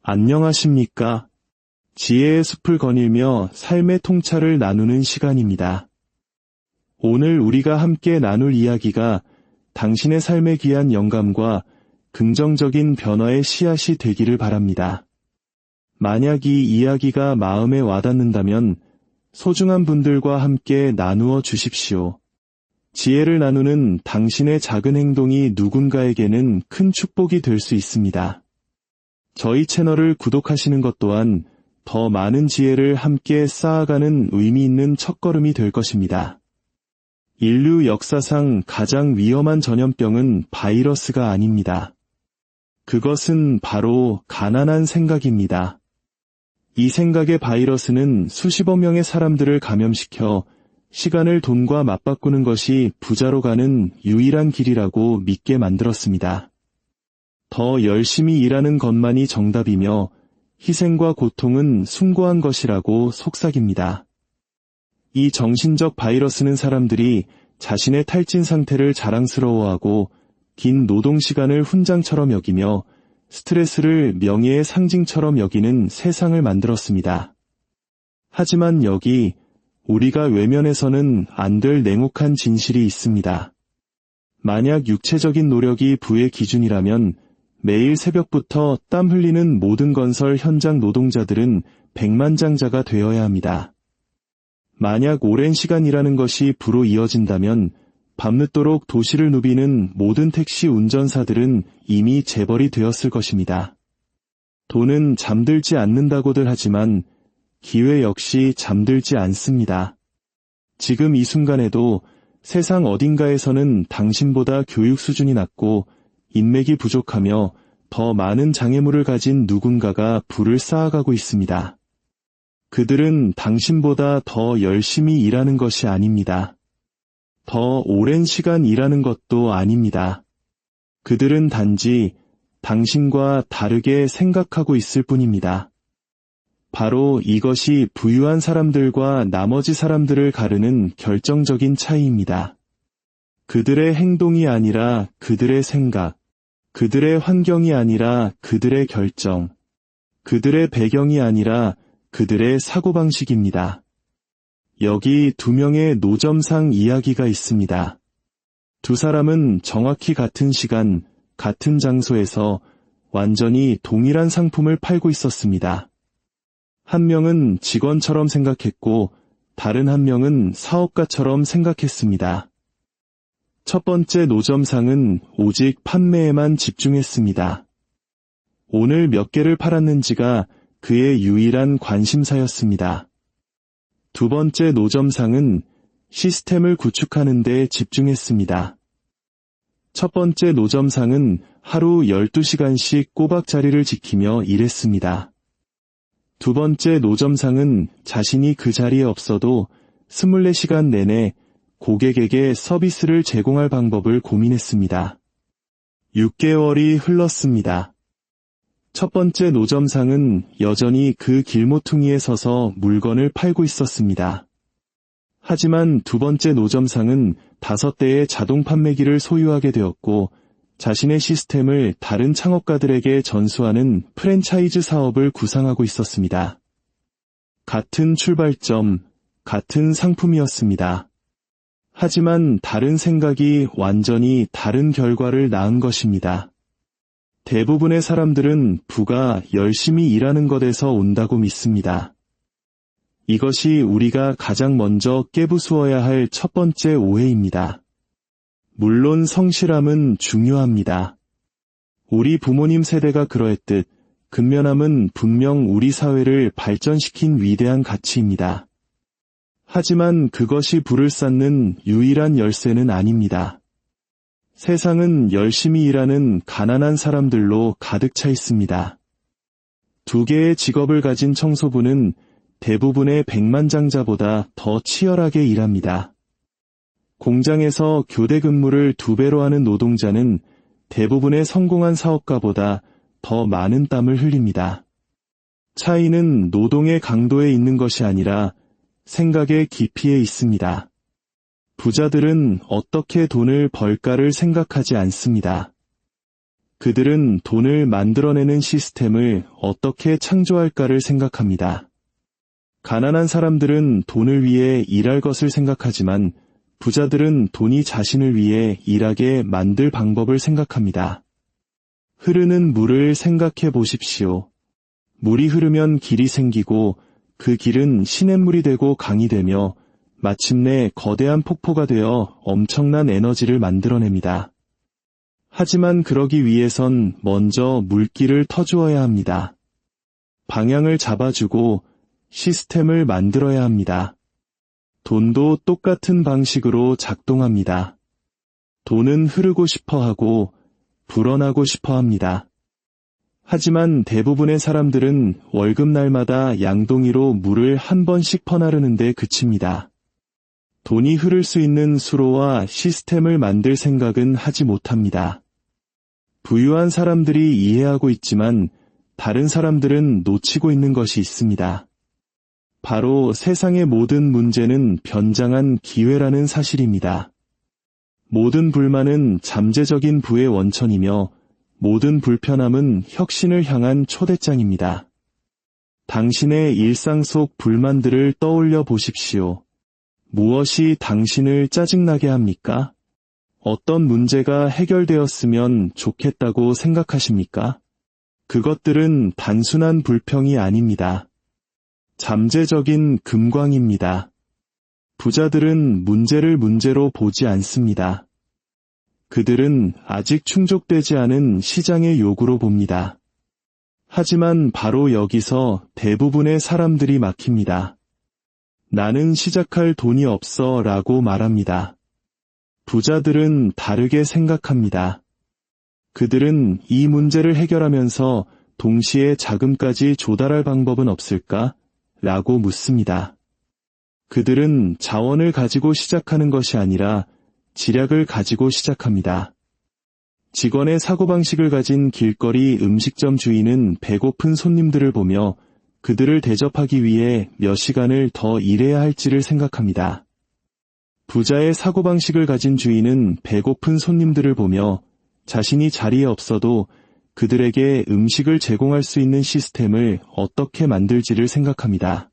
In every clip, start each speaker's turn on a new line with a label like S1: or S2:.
S1: 안녕하십니까? 지혜의 숲을 거닐며 삶의 통찰을 나누는 시간입니다. 오늘 우리가 함께 나눌 이야기가 당신의 삶에 귀한 영감과 긍정적인 변화의 씨앗이 되기를 바랍니다. 만약 이 이야기가 마음에 와닿는다면 소중한 분들과 함께 나누어 주십시오. 지혜를 나누는 당신의 작은 행동이 누군가에게는 큰 축복이 될 수 있습니다. 저희 채널을 구독하시는 것 또한 더 많은 지혜를 함께 쌓아가는 의미 있는 첫걸음이 될 것입니다. 인류 역사상 가장 위험한 전염병은 바이러스가 아닙니다. 그것은 바로 가난한 생각입니다. 이 생각의 바이러스는 수십억 명의 사람들을 감염시켜 시간을 돈과 맞바꾸는 것이 부자로 가는 유일한 길이라고 믿게 만들었습니다. 더 열심히 일하는 것만이 정답이며 희생과 고통은 숭고한 것이라고 속삭입니다. 이 정신적 바이러스는 사람들이 자신의 탈진 상태를 자랑스러워하고 긴 노동 시간을 훈장처럼 여기며 스트레스를 명예의 상징처럼 여기는 세상을 만들었습니다. 하지만 여기 우리가 외면해서는 안 될 냉혹한 진실이 있습니다. 만약 육체적인 노력이 부의 기준이라면 매일 새벽부터 땀 흘리는 모든 건설 현장 노동자들은 백만장자가 되어야 합니다. 만약 오랜 시간 일하는 것이 부로 이어진다면 밤늦도록 도시를 누비는 모든 택시 운전사들은 이미 재벌이 되었을 것입니다. 돈은 잠들지 않는다고들 하지만 기회 역시 잠들지 않습니다. 지금 이 순간에도 세상 어딘가에서는 당신보다 교육 수준이 낮고 인맥이 부족하며 더 많은 장애물을 가진 누군가가 부를 쌓아가고 있습니다. 그들은 당신보다 더 열심히 일하는 것이 아닙니다. 더 오랜 시간 일하는 것도 아닙니다. 그들은 단지 당신과 다르게 생각하고 있을 뿐입니다. 바로 이것이 부유한 사람들과 나머지 사람들을 가르는 결정적인 차이입니다. 그들의 행동이 아니라 그들의 생각, 그들의 환경이 아니라 그들의 결정, 그들의 배경이 아니라 그들의 사고방식입니다. 여기 두 명의 노점상 이야기가 있습니다. 두 사람은 정확히 같은 시간, 같은 장소에서 완전히 동일한 상품을 팔고 있었습니다. 한 명은 직원처럼 생각했고 다른 한 명은 사업가처럼 생각했습니다. 첫 번째 노점상은 오직 판매에만 집중했습니다. 오늘 몇 개를 팔았는지가 그의 유일한 관심사였습니다. 두 번째 노점상은 시스템을 구축하는 데 집중했습니다. 첫 번째 노점상은 하루 12시간씩 꼬박 자리를 지키며 일했습니다. 두 번째 노점상은 자신이 그 자리에 없어도 24시간 내내 고객에게 서비스를 제공할 방법을 고민했습니다. 6개월이 흘렀습니다. 첫 번째 노점상은 여전히 그 길모퉁이에 서서 물건을 팔고 있었습니다. 하지만 두 번째 노점상은 5대의 자동 판매기를 소유하게 되었고 자신의 시스템을 다른 창업가들에게 전수하는 프랜차이즈 사업을 구상하고 있었습니다. 같은 출발점, 같은 상품이었습니다. 하지만 다른 생각이 완전히 다른 결과를 낳은 것입니다. 대부분의 사람들은 부가 열심히 일하는 것에서 온다고 믿습니다. 이것이 우리가 가장 먼저 깨부수어야 할 첫 번째 오해입니다. 물론 성실함은 중요합니다. 우리 부모님 세대가 그러했듯 근면함은 분명 우리 사회를 발전시킨 위대한 가치입니다. 하지만 그것이 부를 쌓는 유일한 열쇠는 아닙니다. 세상은 열심히 일하는 가난한 사람들로 가득 차 있습니다. 2개의 직업을 가진 청소부는 대부분의 백만장자보다 더 치열하게 일합니다. 공장에서 교대 근무를 2배로 하는 노동자는 대부분의 성공한 사업가보다 더 많은 땀을 흘립니다. 차이는 노동의 강도에 있는 것이 아니라 생각의 깊이에 있습니다. 부자들은 어떻게 돈을 벌까를 생각하지 않습니다. 그들은 돈을 만들어내는 시스템을 어떻게 창조할까를 생각합니다. 가난한 사람들은 돈을 위해 일할 것을 생각하지만 부자들은 돈이 자신을 위해 일하게 만들 방법을 생각합니다. 흐르는 물을 생각해 보십시오. 물이 흐르면 길이 생기고 그 길은 시냇물이 되고 강이 되며 마침내 거대한 폭포가 되어 엄청난 에너지를 만들어냅니다. 하지만 그러기 위해선 먼저 물길을 터주어야 합니다. 방향을 잡아주고 시스템을 만들어야 합니다. 돈도 똑같은 방식으로 작동합니다. 돈은 흐르고 싶어 하고 불어나고 싶어 합니다. 하지만 대부분의 사람들은 월급날마다 양동이로 물을 한 번씩 퍼나르는데 그칩니다. 돈이 흐를 수 있는 수로와 시스템을 만들 생각은 하지 못합니다. 부유한 사람들이 이해하고 있지만 다른 사람들은 놓치고 있는 것이 있습니다. 바로 세상의 모든 문제는 변장한 기회라는 사실입니다. 모든 불만은 잠재적인 부의 원천이며 모든 불편함은 혁신을 향한 초대장입니다. 당신의 일상 속 불만들을 떠올려 보십시오. 무엇이 당신을 짜증나게 합니까? 어떤 문제가 해결되었으면 좋겠다고 생각하십니까? 그것들은 단순한 불평이 아닙니다. 잠재적인 금광입니다. 부자들은 문제를 문제로 보지 않습니다. 그들은 아직 충족되지 않은 시장의 요구로 봅니다. 하지만 바로 여기서 대부분의 사람들이 막힙니다. 나는 시작할 돈이 없어 라고 말합니다. 부자들은 다르게 생각합니다. 그들은 이 문제를 해결하면서 동시에 자금까지 조달할 방법은 없을까? 라고 묻습니다. 그들은 자원을 가지고 시작하는 것이 아니라 지략을 가지고 시작합니다. 직원의 사고방식을 가진 길거리 음식점 주인은 배고픈 손님들을 보며 그들을 대접하기 위해 몇 시간을 더 일해야 할지를 생각합니다. 부자의 사고방식을 가진 주인은 배고픈 손님들을 보며 자신이 자리에 없어도 그들에게 음식을 제공할 수 있는 시스템을 어떻게 만들지를 생각합니다.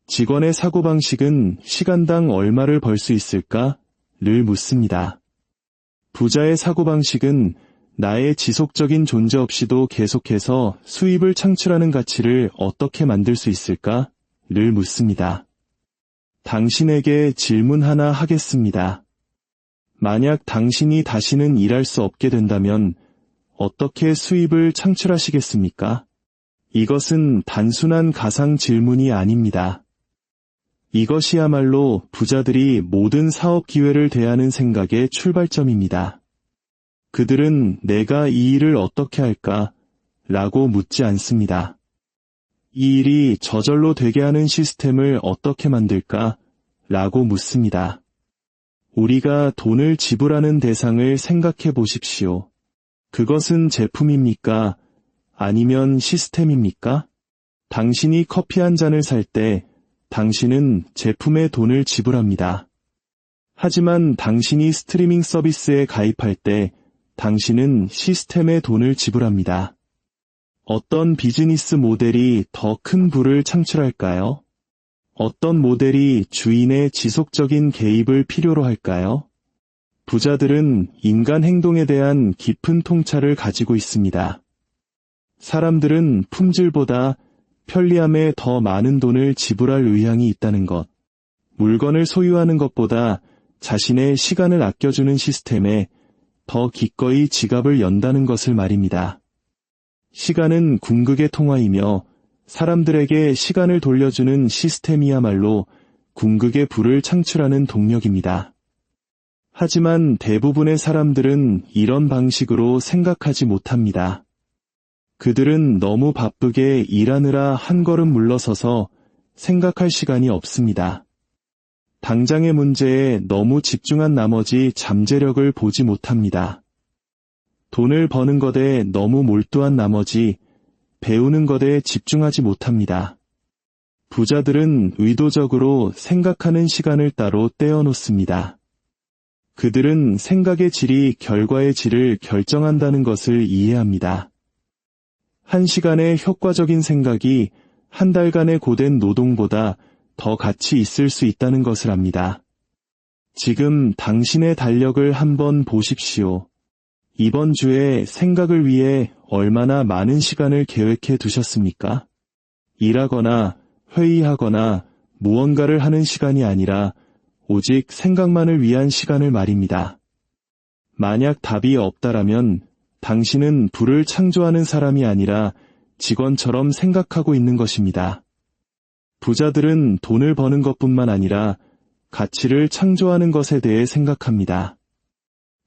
S1: 직원의 사고방식은 시간당 얼마를 벌 수 있을까?를 묻습니다. 부자의 사고방식은 나의 지속적인 존재 없이도 계속해서 수입을 창출하는 가치를 어떻게 만들 수 있을까?를 묻습니다. 당신에게 질문 하나 하겠습니다. 만약 당신이 다시는 일할 수 없게 된다면 어떻게 수입을 창출하시겠습니까? 이것은 단순한 가상 질문이 아닙니다. 이것이야말로 부자들이 모든 사업 기회를 대하는 생각의 출발점입니다. 그들은 내가 이 일을 어떻게 할까? 라고 묻지 않습니다. 이 일이 저절로 되게 하는 시스템을 어떻게 만들까? 라고 묻습니다. 우리가 돈을 지불하는 대상을 생각해 보십시오. 그것은 제품입니까? 아니면 시스템입니까? 당신이 커피 한 잔을 살 때 당신은 제품에 돈을 지불합니다. 하지만 당신이 스트리밍 서비스에 가입할 때 당신은 시스템에 돈을 지불합니다. 어떤 비즈니스 모델이 더 큰 부를 창출할까요? 어떤 모델이 주인의 지속적인 개입을 필요로 할까요? 부자들은 인간 행동에 대한 깊은 통찰을 가지고 있습니다. 사람들은 품질보다 편리함에 더 많은 돈을 지불할 의향이 있다는 것, 물건을 소유하는 것보다 자신의 시간을 아껴주는 시스템에 더 기꺼이 지갑을 연다는 것을 말입니다. 시간은 궁극의 통화이며 사람들에게 시간을 돌려주는 시스템이야말로 궁극의 부를 창출하는 동력입니다. 하지만 대부분의 사람들은 이런 방식으로 생각하지 못합니다. 그들은 너무 바쁘게 일하느라 한 걸음 물러서서 생각할 시간이 없습니다. 당장의 문제에 너무 집중한 나머지 잠재력을 보지 못합니다. 돈을 버는 것에 너무 몰두한 나머지 배우는 것에 집중하지 못합니다. 부자들은 의도적으로 생각하는 시간을 따로 떼어놓습니다. 그들은 생각의 질이 결과의 질을 결정한다는 것을 이해합니다. 한 시간의 효과적인 생각이 한 달간의 고된 노동보다 더 가치 있을 수 있다는 것을 압니다. 지금 당신의 달력을 한번 보십시오. 이번 주에 생각을 위해 얼마나 많은 시간을 계획해 두셨습니까? 일하거나 회의하거나 무언가를 하는 시간이 아니라 오직 생각만을 위한 시간을 말입니다. 만약 답이 없다라면 당신은 부를 창조하는 사람이 아니라 직원처럼 생각하고 있는 것입니다. 부자들은 돈을 버는 것뿐만 아니라 가치를 창조하는 것에 대해 생각합니다.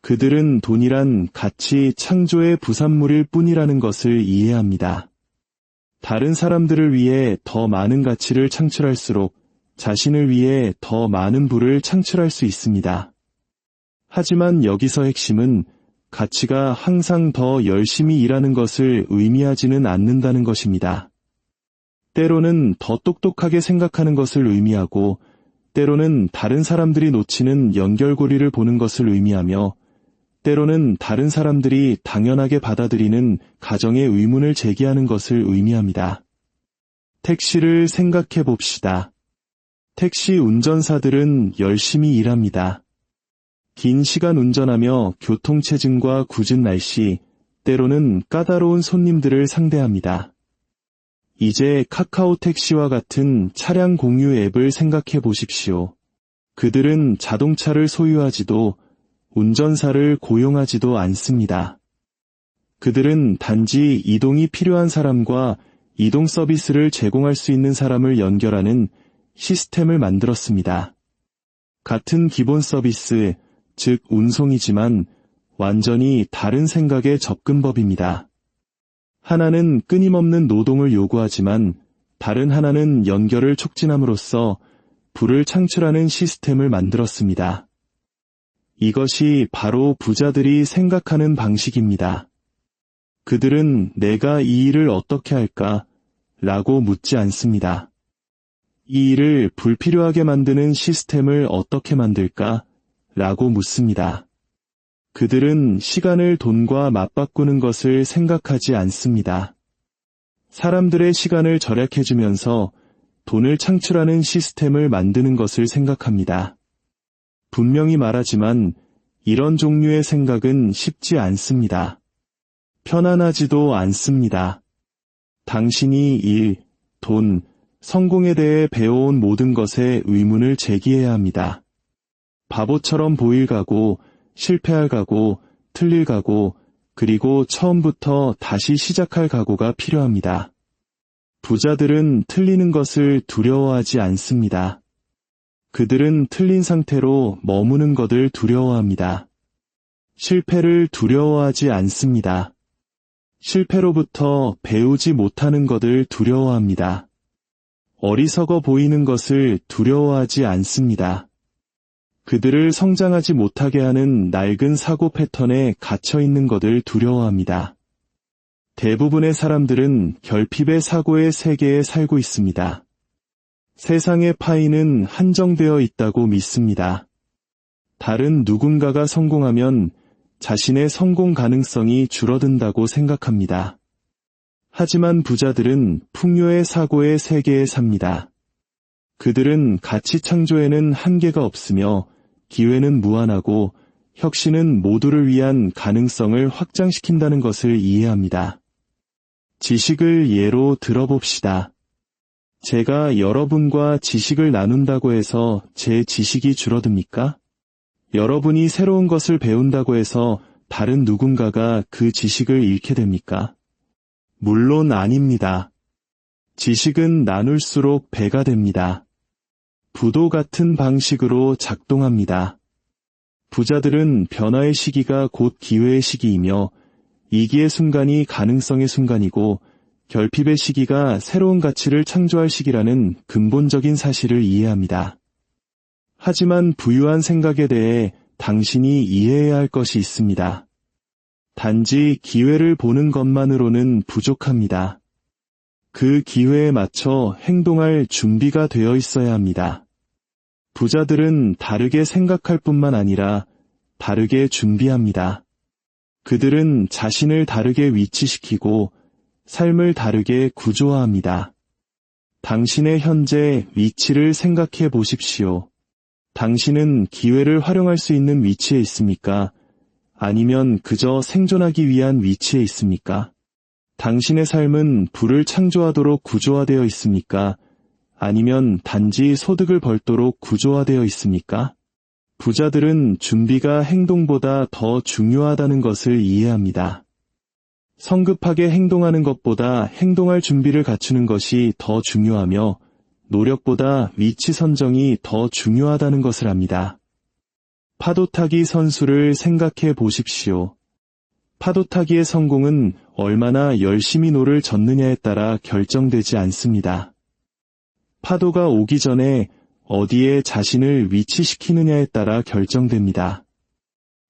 S1: 그들은 돈이란 가치 창조의 부산물일 뿐이라는 것을 이해합니다. 다른 사람들을 위해 더 많은 가치를 창출할수록 자신을 위해 더 많은 부를 창출할 수 있습니다. 하지만 여기서 핵심은 가치가 항상 더 열심히 일하는 것을 의미하지는 않는다는 것입니다. 때로는 더 똑똑하게 생각하는 것을 의미하고 때로는 다른 사람들이 놓치는 연결고리를 보는 것을 의미하며 때로는 다른 사람들이 당연하게 받아들이는 가정의 의문을 제기하는 것을 의미합니다. 택시를 생각해 봅시다. 택시 운전사들은 열심히 일합니다. 긴 시간 운전하며 교통체증과 궂은 날씨, 때로는 까다로운 손님들을 상대합니다. 이제 카카오 택시와 같은 차량 공유 앱을 생각해 보십시오. 그들은 자동차를 소유하지도 운전사를 고용하지도 않습니다. 그들은 단지 이동이 필요한 사람과 이동 서비스를 제공할 수 있는 사람을 연결하는 시스템을 만들었습니다. 같은 기본 서비스, 즉 운송이지만 완전히 다른 생각의 접근법입니다. 하나는 끊임없는 노동을 요구하지만 다른 하나는 연결을 촉진함으로써 부를 창출하는 시스템을 만들었습니다. 이것이 바로 부자들이 생각하는 방식입니다. 그들은 내가 이 일을 어떻게 할까? 라고 묻지 않습니다. 이 일을 불필요하게 만드는 시스템을 어떻게 만들까? 라고 묻습니다. 그들은 시간을 돈과 맞바꾸는 것을 생각하지 않습니다. 사람들의 시간을 절약해주면서 돈을 창출하는 시스템을 만드는 것을 생각합니다. 분명히 말하지만 이런 종류의 생각은 쉽지 않습니다. 편안하지도 않습니다. 당신이 일, 돈, 성공에 대해 배워온 모든 것에 의문을 제기해야 합니다. 바보처럼 보일 각오, 실패할 각오, 틀릴 각오, 그리고 처음부터 다시 시작할 각오가 필요합니다. 부자들은 틀리는 것을 두려워하지 않습니다. 그들은 틀린 상태로 머무는 것을 두려워합니다. 실패를 두려워하지 않습니다. 실패로부터 배우지 못하는 것을 두려워합니다. 어리석어 보이는 것을 두려워하지 않습니다. 그들을 성장하지 못하게 하는 낡은 사고 패턴에 갇혀 있는 것을 두려워합니다. 대부분의 사람들은 결핍의 사고의 세계에 살고 있습니다. 세상의 파이는 한정되어 있다고 믿습니다. 다른 누군가가 성공하면 자신의 성공 가능성이 줄어든다고 생각합니다. 하지만 부자들은 풍요의 사고의 세계에 삽니다. 그들은 가치 창조에는 한계가 없으며 기회는 무한하고 혁신은 모두를 위한 가능성을 확장시킨다는 것을 이해합니다. 지식을 예로 들어봅시다. 제가 여러분과 지식을 나눈다고 해서 제 지식이 줄어듭니까? 여러분이 새로운 것을 배운다고 해서 다른 누군가가 그 지식을 잃게 됩니까? 물론 아닙니다. 지식은 나눌수록 배가 됩니다. 부도 같은 방식으로 작동합니다. 부자들은 변화의 시기가 곧 기회의 시기이며 이기의 순간이 가능성의 순간이고 결핍의 시기가 새로운 가치를 창조할 시기라는 근본적인 사실을 이해합니다. 하지만 부유한 생각에 대해 당신이 이해해야 할 것이 있습니다. 단지 기회를 보는 것만으로는 부족합니다. 그 기회에 맞춰 행동할 준비가 되어 있어야 합니다. 부자들은 다르게 생각할 뿐만 아니라 다르게 준비합니다. 그들은 자신을 다르게 위치시키고 삶을 다르게 구조화합니다. 당신의 현재 위치를 생각해 보십시오. 당신은 기회를 활용할 수 있는 위치에 있습니까? 아니면 그저 생존하기 위한 위치에 있습니까? 당신의 삶은 부를 창조하도록 구조화되어 있습니까? 아니면 단지 소득을 벌도록 구조화되어 있습니까? 부자들은 준비가 행동보다 더 중요하다는 것을 이해합니다. 성급하게 행동하는 것보다 행동할 준비를 갖추는 것이 더 중요하며 노력보다 위치 선정이 더 중요하다는 것을 압니다. 파도타기 선수를 생각해 보십시오. 파도타기의 성공은 얼마나 열심히 노를 젓느냐에 따라 결정되지 않습니다. 파도가 오기 전에 어디에 자신을 위치시키느냐에 따라 결정됩니다.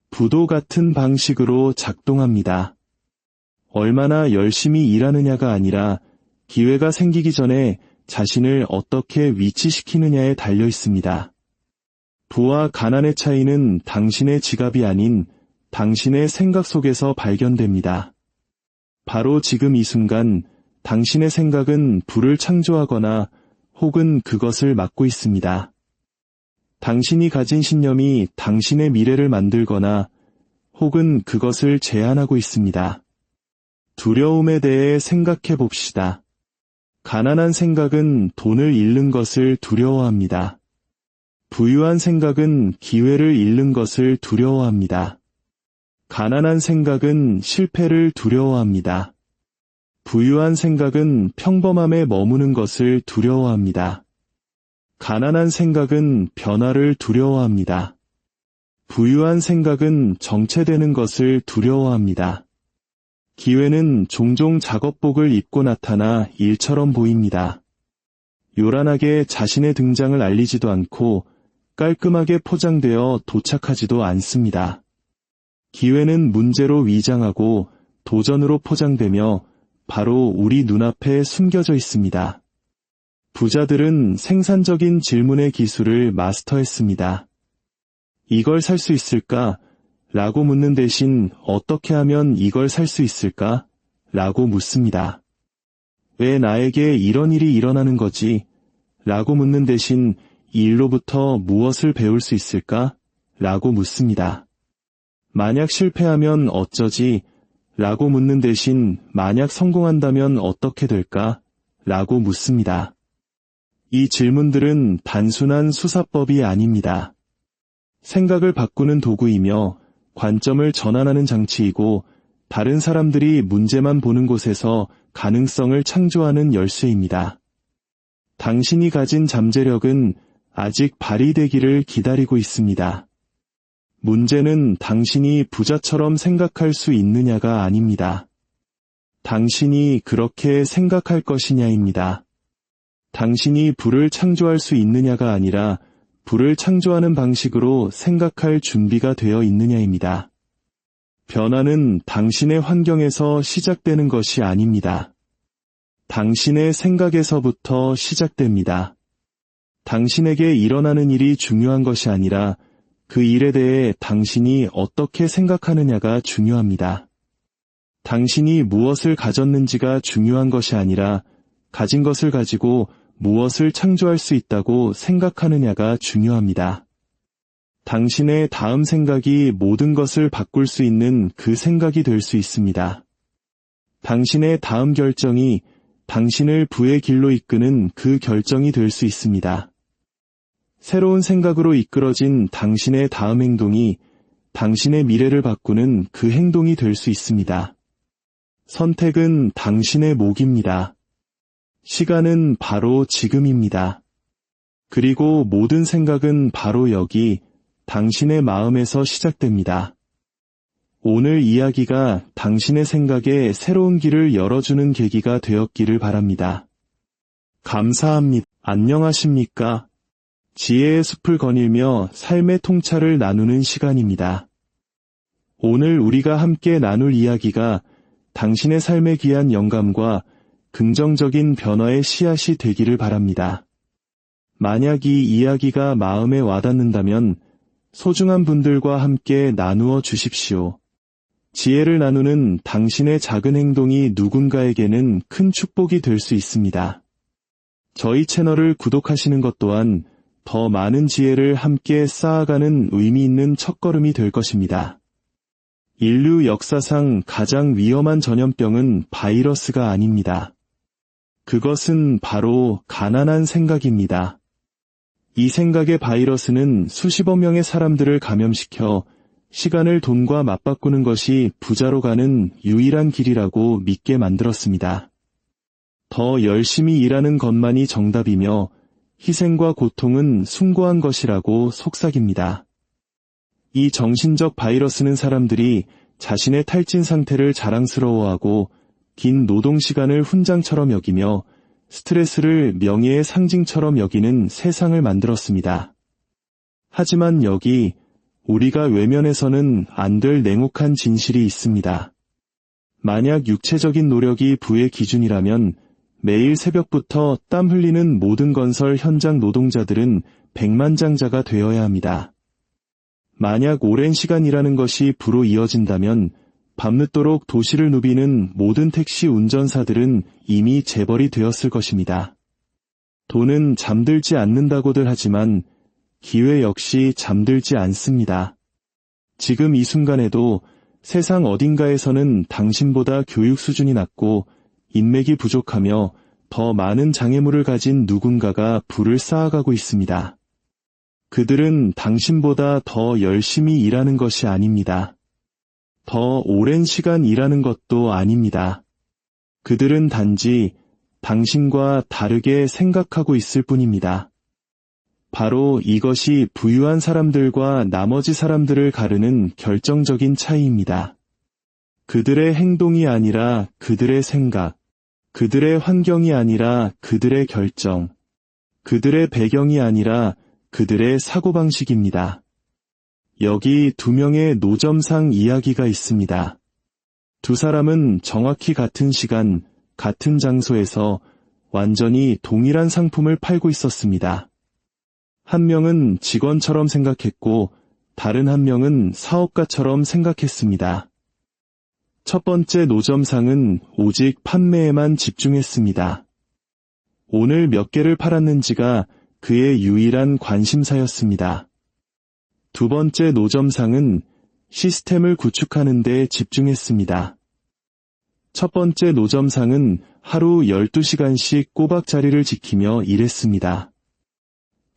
S1: 부도 같은 방식으로 작동합니다. 얼마나 열심히 일하느냐가 아니라 기회가 생기기 전에 자신을 어떻게 위치시키느냐에 달려 있습니다. 부와 가난의 차이는 당신의 지갑이 아닌 당신의 생각 속에서 발견됩니다. 바로 지금 이 순간 당신의 생각은 부를 창조하거나 혹은 그것을 막고 있습니다. 당신이 가진 신념이 당신의 미래를 만들거나 혹은 그것을 제한하고 있습니다. 두려움에 대해 생각해 봅시다. 가난한 생각은 돈을 잃는 것을 두려워합니다. 부유한 생각은 기회를 잃는 것을 두려워합니다. 가난한 생각은 실패를 두려워합니다. 부유한 생각은 평범함에 머무는 것을 두려워합니다. 가난한 생각은 변화를 두려워합니다. 부유한 생각은 정체되는 것을 두려워합니다. 기회는 종종 작업복을 입고 나타나 일처럼 보입니다. 요란하게 자신의 등장을 알리지도 않고 깔끔하게 포장되어 도착하지도 않습니다. 기회는 문제로 위장하고 도전으로 포장되며 바로 우리 눈앞에 숨겨져 있습니다. 부자들은 생산적인 질문의 기술을 마스터했습니다. 이걸 살 수 있을까? 라고 묻는 대신 어떻게 하면 이걸 살 수 있을까? 라고 묻습니다. 왜 나에게 이런 일이 일어나는 거지? 라고 묻는 대신 이 일로부터 무엇을 배울 수 있을까? 라고 묻습니다. 만약 실패하면 어쩌지? 라고 묻는 대신 만약 성공한다면 어떻게 될까? 라고 묻습니다. 이 질문들은 단순한 수사법이 아닙니다. 생각을 바꾸는 도구이며 관점을 전환하는 장치이고 다른 사람들이 문제만 보는 곳에서 가능성을 창조하는 열쇠입니다. 당신이 가진 잠재력은 아직 발휘되기를 기다리고 있습니다. 문제는 당신이 부자처럼 생각할 수 있느냐가 아닙니다. 당신이 그렇게 생각할 것이냐입니다. 당신이 부를 창조할 수 있느냐가 아니라 부를 창조하는 방식으로 생각할 준비가 되어 있느냐입니다. 변화는 당신의 환경에서 시작되는 것이 아닙니다. 당신의 생각에서부터 시작됩니다. 당신에게 일어나는 일이 중요한 것이 아니라 그 일에 대해 당신이 어떻게 생각하느냐가 중요합니다. 당신이 무엇을 가졌는지가 중요한 것이 아니라 가진 것을 가지고 무엇을 창조할 수 있다고 생각하느냐가 중요합니다. 당신의 다음 생각이 모든 것을 바꿀 수 있는 그 생각이 될 수 있습니다. 당신의 다음 결정이 당신을 부의 길로 이끄는 그 결정이 될 수 있습니다. 새로운 생각으로 이끌어진 당신의 다음 행동이 당신의 미래를 바꾸는 그 행동이 될 수 있습니다. 선택은 당신의 몫입니다. 시간은 바로 지금입니다. 그리고 모든 생각은 바로 여기 당신의 마음에서 시작됩니다. 오늘 이야기가 당신의 생각에 새로운 길을 열어주는 계기가 되었기를 바랍니다. 감사합니다. 안녕하십니까? 지혜의 숲을 거닐며 삶의 통찰을 나누는 시간입니다. 오늘 우리가 함께 나눌 이야기가 당신의 삶에 귀한 영감과 긍정적인 변화의 씨앗이 되기를 바랍니다. 만약 이 이야기가 마음에 와닿는다면 소중한 분들과 함께 나누어 주십시오. 지혜를 나누는 당신의 작은 행동이 누군가에게는 큰 축복이 될 수 있습니다. 저희 채널을 구독하시는 것 또한 더 많은 지혜를 함께 쌓아가는 의미 있는 첫걸음이 될 것입니다. 인류 역사상 가장 위험한 전염병은 바이러스가 아닙니다. 그것은 바로 가난한 생각입니다. 이 생각의 바이러스는 수십억 명의 사람들을 감염시켜 시간을 돈과 맞바꾸는 것이 부자로 가는 유일한 길이라고 믿게 만들었습니다. 더 열심히 일하는 것만이 정답이며 희생과 고통은 숭고한 것이라고 속삭입니다. 이 정신적 바이러스는 사람들이 자신의 탈진 상태를 자랑스러워하고 긴 노동 시간을 훈장처럼 여기며 스트레스를 명예의 상징처럼 여기는 세상을 만들었습니다. 하지만 여기 우리가 외면해서는 안 될 냉혹한 진실이 있습니다. 만약 육체적인 노력이 부의 기준이라면 매일 새벽부터 땀 흘리는 모든 건설 현장 노동자들은 백만장자가 되어야 합니다. 만약 오랜 시간 일하는 것이 부로 이어진다면 밤늦도록 도시를 누비는 모든 택시 운전사들은 이미 재벌이 되었을 것입니다. 돈은 잠들지 않는다고들 하지만 기회 역시 잠들지 않습니다. 지금 이 순간에도 세상 어딘가에서는 당신보다 교육 수준이 낮고 인맥이 부족하며 더 많은 장애물을 가진 누군가가 부를 쌓아가고 있습니다. 그들은 당신보다 더 열심히 일하는 것이 아닙니다. 더 오랜 시간 일하는 것도 아닙니다. 그들은 단지 당신과 다르게 생각하고 있을 뿐입니다. 바로 이것이 부유한 사람들과 나머지 사람들을 가르는 결정적인 차이입니다. 그들의 행동이 아니라 그들의 생각, 그들의 환경이 아니라 그들의 결정, 그들의 배경이 아니라 그들의 사고방식입니다. 여기 두 명의 노점상 이야기가 있습니다. 두 사람은 정확히 같은 시간, 같은 장소에서 완전히 동일한 상품을 팔고 있었습니다. 한 명은 직원처럼 생각했고 다른 한 명은 사업가처럼 생각했습니다. 첫 번째 노점상은 오직 판매에만 집중했습니다. 오늘 몇 개를 팔았는지가 그의 유일한 관심사였습니다. 두 번째 노점상은 시스템을 구축하는 데 집중했습니다. 첫 번째 노점상은 하루 12시간씩 꼬박 자리를 지키며 일했습니다.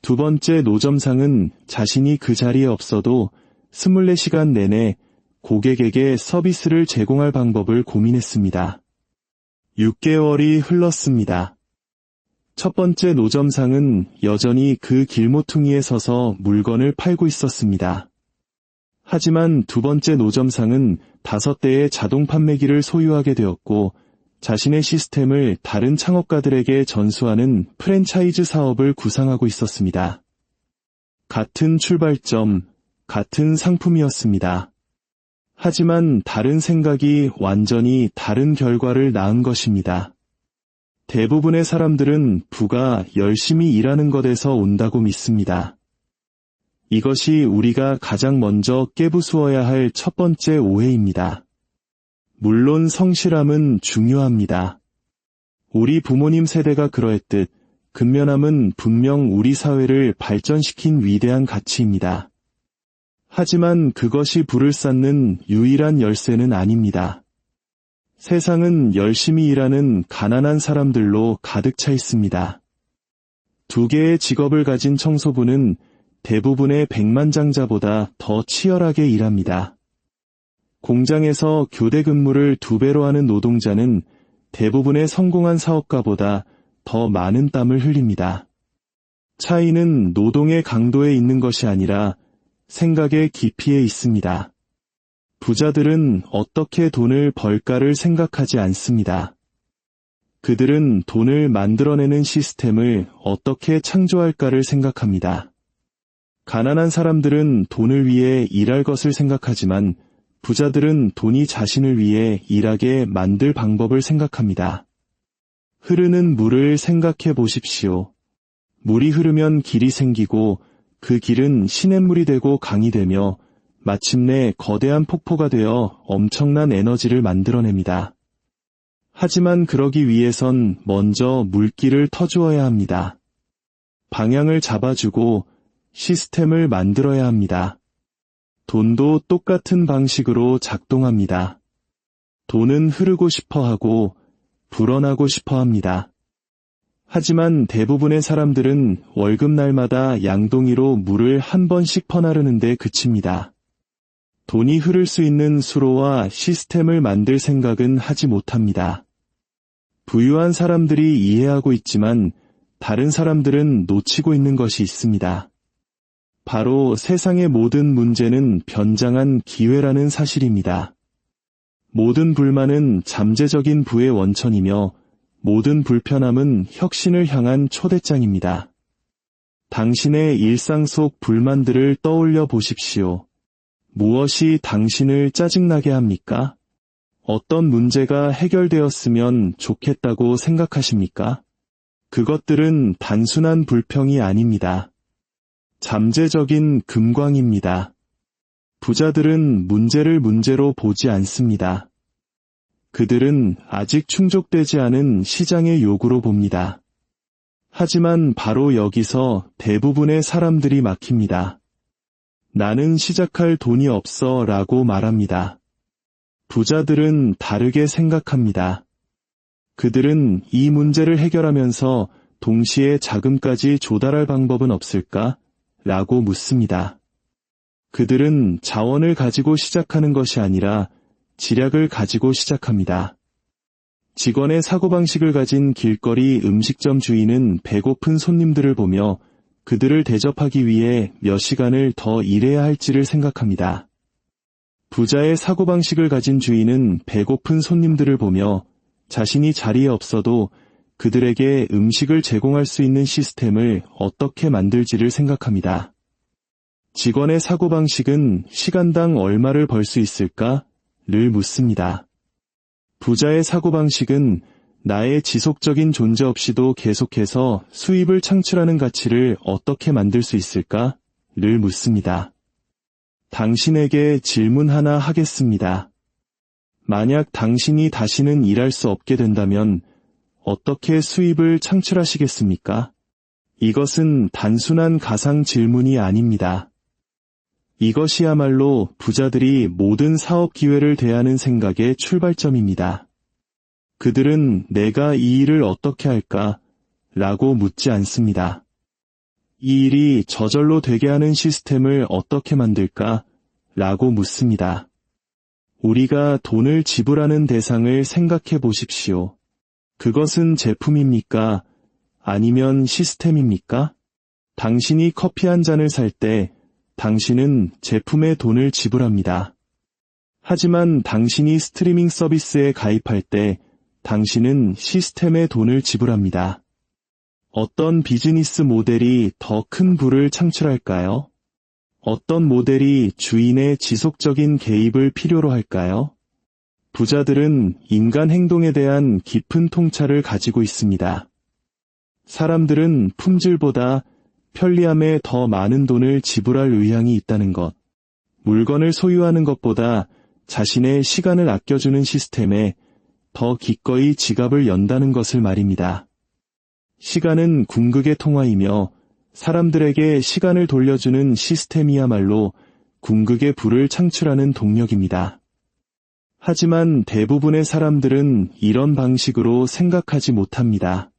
S1: 두 번째 노점상은 자신이 그 자리에 없어도 24시간 내내 고객에게 서비스를 제공할 방법을 고민했습니다. 6개월이 흘렀습니다. 첫 번째 노점상은 여전히 그 길모퉁이에 서서 물건을 팔고 있었습니다. 하지만 두 번째 노점상은 5대의 자동 판매기를 소유하게 되었고 자신의 시스템을 다른 창업가들에게 전수하는 프랜차이즈 사업을 구상하고 있었습니다. 같은 출발점, 같은 상품이었습니다. 하지만 다른 생각이 완전히 다른 결과를 낳은 것입니다. 대부분의 사람들은 부가 열심히 일하는 것에서 온다고 믿습니다. 이것이 우리가 가장 먼저 깨부수어야 할 첫 번째 오해입니다. 물론 성실함은 중요합니다. 우리 부모님 세대가 그러했듯 근면함은 분명 우리 사회를 발전시킨 위대한 가치입니다. 하지만 그것이 부를 쌓는 유일한 열쇠는 아닙니다. 세상은 열심히 일하는 가난한 사람들로 가득 차 있습니다. 2개의 직업을 가진 청소부는 대부분의 백만장자보다 더 치열하게 일합니다. 공장에서 교대 근무를 2배로 하는 노동자는 대부분의 성공한 사업가보다 더 많은 땀을 흘립니다. 차이는 노동의 강도에 있는 것이 아니라 생각의 깊이에 있습니다. 부자들은 어떻게 돈을 벌까를 생각하지 않습니다. 그들은 돈을 만들어내는 시스템을 어떻게 창조할까를 생각합니다. 가난한 사람들은 돈을 위해 일할 것을 생각하지만 부자들은 돈이 자신을 위해 일하게 만들 방법을 생각합니다. 흐르는 물을 생각해 보십시오. 물이 흐르면 길이 생기고 그 길은 시냇물이 되고 강이 되며 마침내 거대한 폭포가 되어 엄청난 에너지를 만들어냅니다. 하지만 그러기 위해선 먼저 물길을 터주어야 합니다. 방향을 잡아주고 시스템을 만들어야 합니다. 돈도 똑같은 방식으로 작동합니다. 돈은 흐르고 싶어 하고 불어나고 싶어 합니다. 하지만 대부분의 사람들은 월급날마다 양동이로 물을 한 번씩 퍼나르는 데 그칩니다. 돈이 흐를 수 있는 수로와 시스템을 만들 생각은 하지 못합니다. 부유한 사람들이 이해하고 있지만 다른 사람들은 놓치고 있는 것이 있습니다. 바로 세상의 모든 문제는 변장한 기회라는 사실입니다. 모든 불만은 잠재적인 부의 원천이며 모든 불편함은 혁신을 향한 초대장입니다. 당신의 일상 속 불만들을 떠올려 보십시오. 무엇이 당신을 짜증나게 합니까? 어떤 문제가 해결되었으면 좋겠다고 생각하십니까? 그것들은 단순한 불평이 아닙니다. 잠재적인 금광입니다. 부자들은 문제를 문제로 보지 않습니다. 그들은 아직 충족되지 않은 시장의 요구로 봅니다. 하지만 바로 여기서 대부분의 사람들이 막힙니다. 나는 시작할 돈이 없어 라고 말합니다. 부자들은 다르게 생각합니다. 그들은 이 문제를 해결하면서 동시에 자금까지 조달할 방법은 없을까? 라고 묻습니다. 그들은 자원을 가지고 시작하는 것이 아니라 지략을 가지고 시작합니다. 직원의 사고방식을 가진 길거리 음식점 주인은 배고픈 손님들을 보며 그들을 대접하기 위해 몇 시간을 더 일해야 할지를 생각합니다. 부자의 사고방식을 가진 주인은 배고픈 손님들을 보며 자신이 자리에 없어도 그들에게 음식을 제공할 수 있는 시스템을 어떻게 만들지를 생각합니다. 직원의 사고방식은 시간당 얼마를 벌 수 있을까?를 묻습니다. 부자의 사고방식은 나의 지속적인 존재 없이도 계속해서 수입을 창출하는 가치를 어떻게 만들 수 있을까?를 묻습니다. 당신에게 질문 하나 하겠습니다. 만약 당신이 다시는 일할 수 없게 된다면 어떻게 수입을 창출하시겠습니까? 이것은 단순한 가상 질문이 아닙니다. 이것이야말로 부자들이 모든 사업 기회를 대하는 생각의 출발점입니다. 그들은 내가 이 일을 어떻게 할까? 라고 묻지 않습니다. 이 일이 저절로 되게 하는 시스템을 어떻게 만들까? 라고 묻습니다. 우리가 돈을 지불하는 대상을 생각해 보십시오. 그것은 제품입니까? 아니면 시스템입니까? 당신이 커피 한 잔을 살 때 당신은 제품에 돈을 지불합니다. 하지만 당신이 스트리밍 서비스에 가입할 때 당신은 시스템에 돈을 지불합니다. 어떤 비즈니스 모델이 더 큰 부를 창출할까요? 어떤 모델이 주인의 지속적인 개입을 필요로 할까요? 부자들은 인간 행동에 대한 깊은 통찰을 가지고 있습니다. 사람들은 품질보다 편리함에 더 많은 돈을 지불할 의향이 있다는 것, 물건을 소유하는 것보다 자신의 시간을 아껴주는 시스템에 더 기꺼이 지갑을 연다는 것을 말입니다. 시간은 궁극의 통화이며 사람들에게 시간을 돌려주는 시스템이야말로 궁극의 부를 창출하는 동력입니다. 하지만 대부분의 사람들은 이런 방식으로 생각하지 못합니다.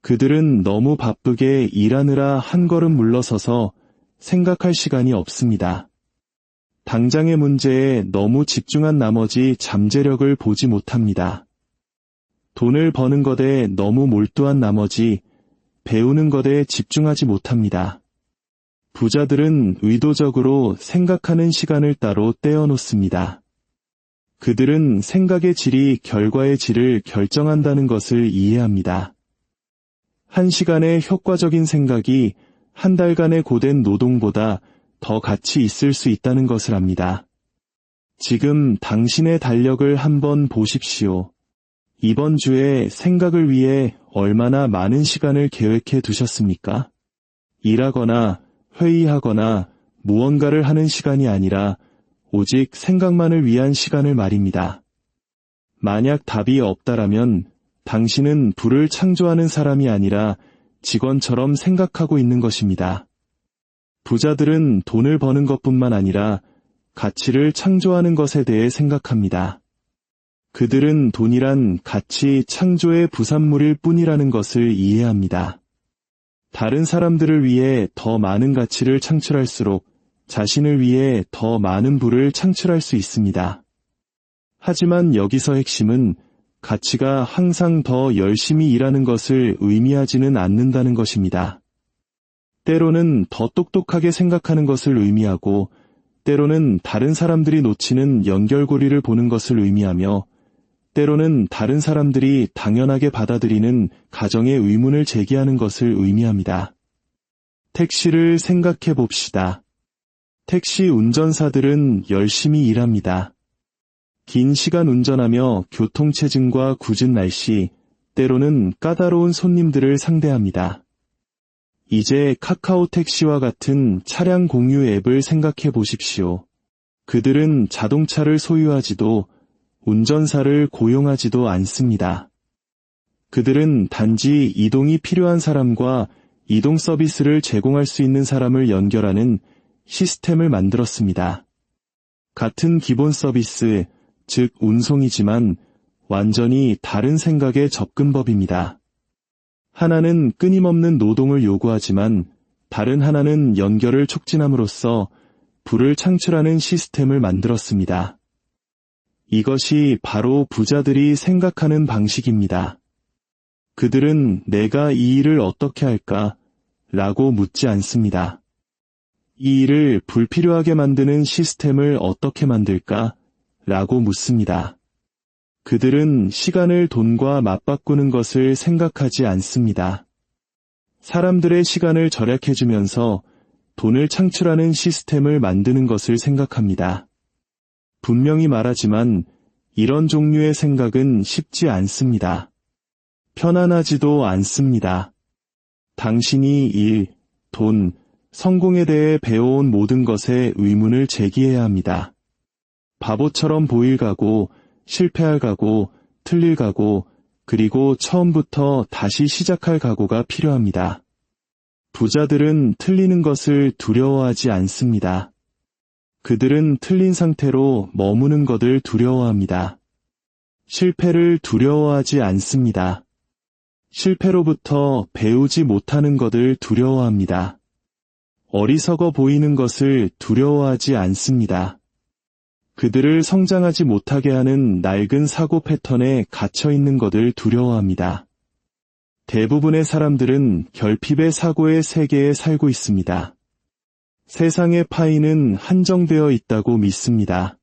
S1: 그들은 너무 바쁘게 일하느라 한 걸음 물러서서 생각할 시간이 없습니다. 당장의 문제에 너무 집중한 나머지 잠재력을 보지 못합니다. 돈을 버는 것에 너무 몰두한 나머지 배우는 것에 집중하지 못합니다. 부자들은 의도적으로 생각하는 시간을 따로 떼어놓습니다. 그들은 생각의 질이 결과의 질을 결정한다는 것을 이해합니다. 한 시간의 효과적인 생각이 한 달간의 고된 노동보다 더 가치 있을 수 있다는 것을 압니다. 지금 당신의 달력을 한번 보십시오. 이번 주에 생각을 위해 얼마나 많은 시간을 계획해 두셨습니까? 일하거나 회의하거나 무언가를 하는 시간이 아니라 오직 생각만을 위한 시간을 말입니다. 만약 답이 없다라면 당신은 부를 창조하는 사람이 아니라 직원처럼 생각하고 있는 것입니다. 부자들은 돈을 버는 것뿐만 아니라 가치를 창조하는 것에 대해 생각합니다. 그들은 돈이란 가치 창조의 부산물일 뿐이라는 것을 이해합니다. 다른 사람들을 위해 더 많은 가치를 창출할수록 자신을 위해 더 많은 부를 창출할 수 있습니다. 하지만 여기서 핵심은 가치가 항상 더 열심히 일하는 것을 의미하지는 않는다는 것입니다. 때로는 더 똑똑하게 생각하는 것을 의미하고 때로는 다른 사람들이 놓치는 연결고리를 보는 것을 의미하며 때로는 다른 사람들이 당연하게 받아들이는 가정의 의문을 제기하는 것을 의미합니다. 택시를 생각해 봅시다. 택시 운전사들은 열심히 일합니다. 긴 시간 운전하며 교통체증과 궂은 날씨, 때로는 까다로운 손님들을 상대합니다. 이제 카카오 택시와 같은 차량 공유 앱을 생각해 보십시오. 그들은 자동차를 소유하지도 운전사를 고용하지도 않습니다. 그들은 단지 이동이 필요한 사람과 이동 서비스를 제공할 수 있는 사람을 연결하는 시스템을 만들었습니다. 같은 기본 서비스, 즉 운송이지만 완전히 다른 생각의 접근법입니다. 하나는 끊임없는 노동을 요구하지만 다른 하나는 연결을 촉진함으로써 부를 창출하는 시스템을 만들었습니다. 이것이 바로 부자들이 생각하는 방식입니다. 그들은 내가 이 일을 어떻게 할까? 라고 묻지 않습니다. 이 일을 불필요하게 만드는 시스템을 어떻게 만들까? 라고 묻습니다. 그들은 시간을 돈과 맞바꾸는 것을 생각하지 않습니다. 사람들의 시간을 절약해주면서 돈을 창출하는 시스템을 만드는 것을 생각합니다. 분명히 말하지만 이런 종류의 생각은 쉽지 않습니다. 편안하지도 않습니다. 당신이 일, 돈, 성공에 대해 배워온 모든 것에 의문을 제기해야 합니다. 바보처럼 보일 각오, 실패할 각오, 틀릴 각오, 그리고 처음부터 다시 시작할 각오가 필요합니다. 부자들은 틀리는 것을 두려워하지 않습니다. 그들은 틀린 상태로 머무는 것을 두려워합니다. 실패를 두려워하지 않습니다. 실패로부터 배우지 못하는 것을 두려워합니다. 어리석어 보이는 것을 두려워하지 않습니다. 그들을 성장하지 못하게 하는 낡은 사고 패턴에 갇혀 있는 것을 두려워합니다. 대부분의 사람들은 결핍의 사고의 세계에 살고 있습니다. 세상의 파이는 한정되어 있다고 믿습니다.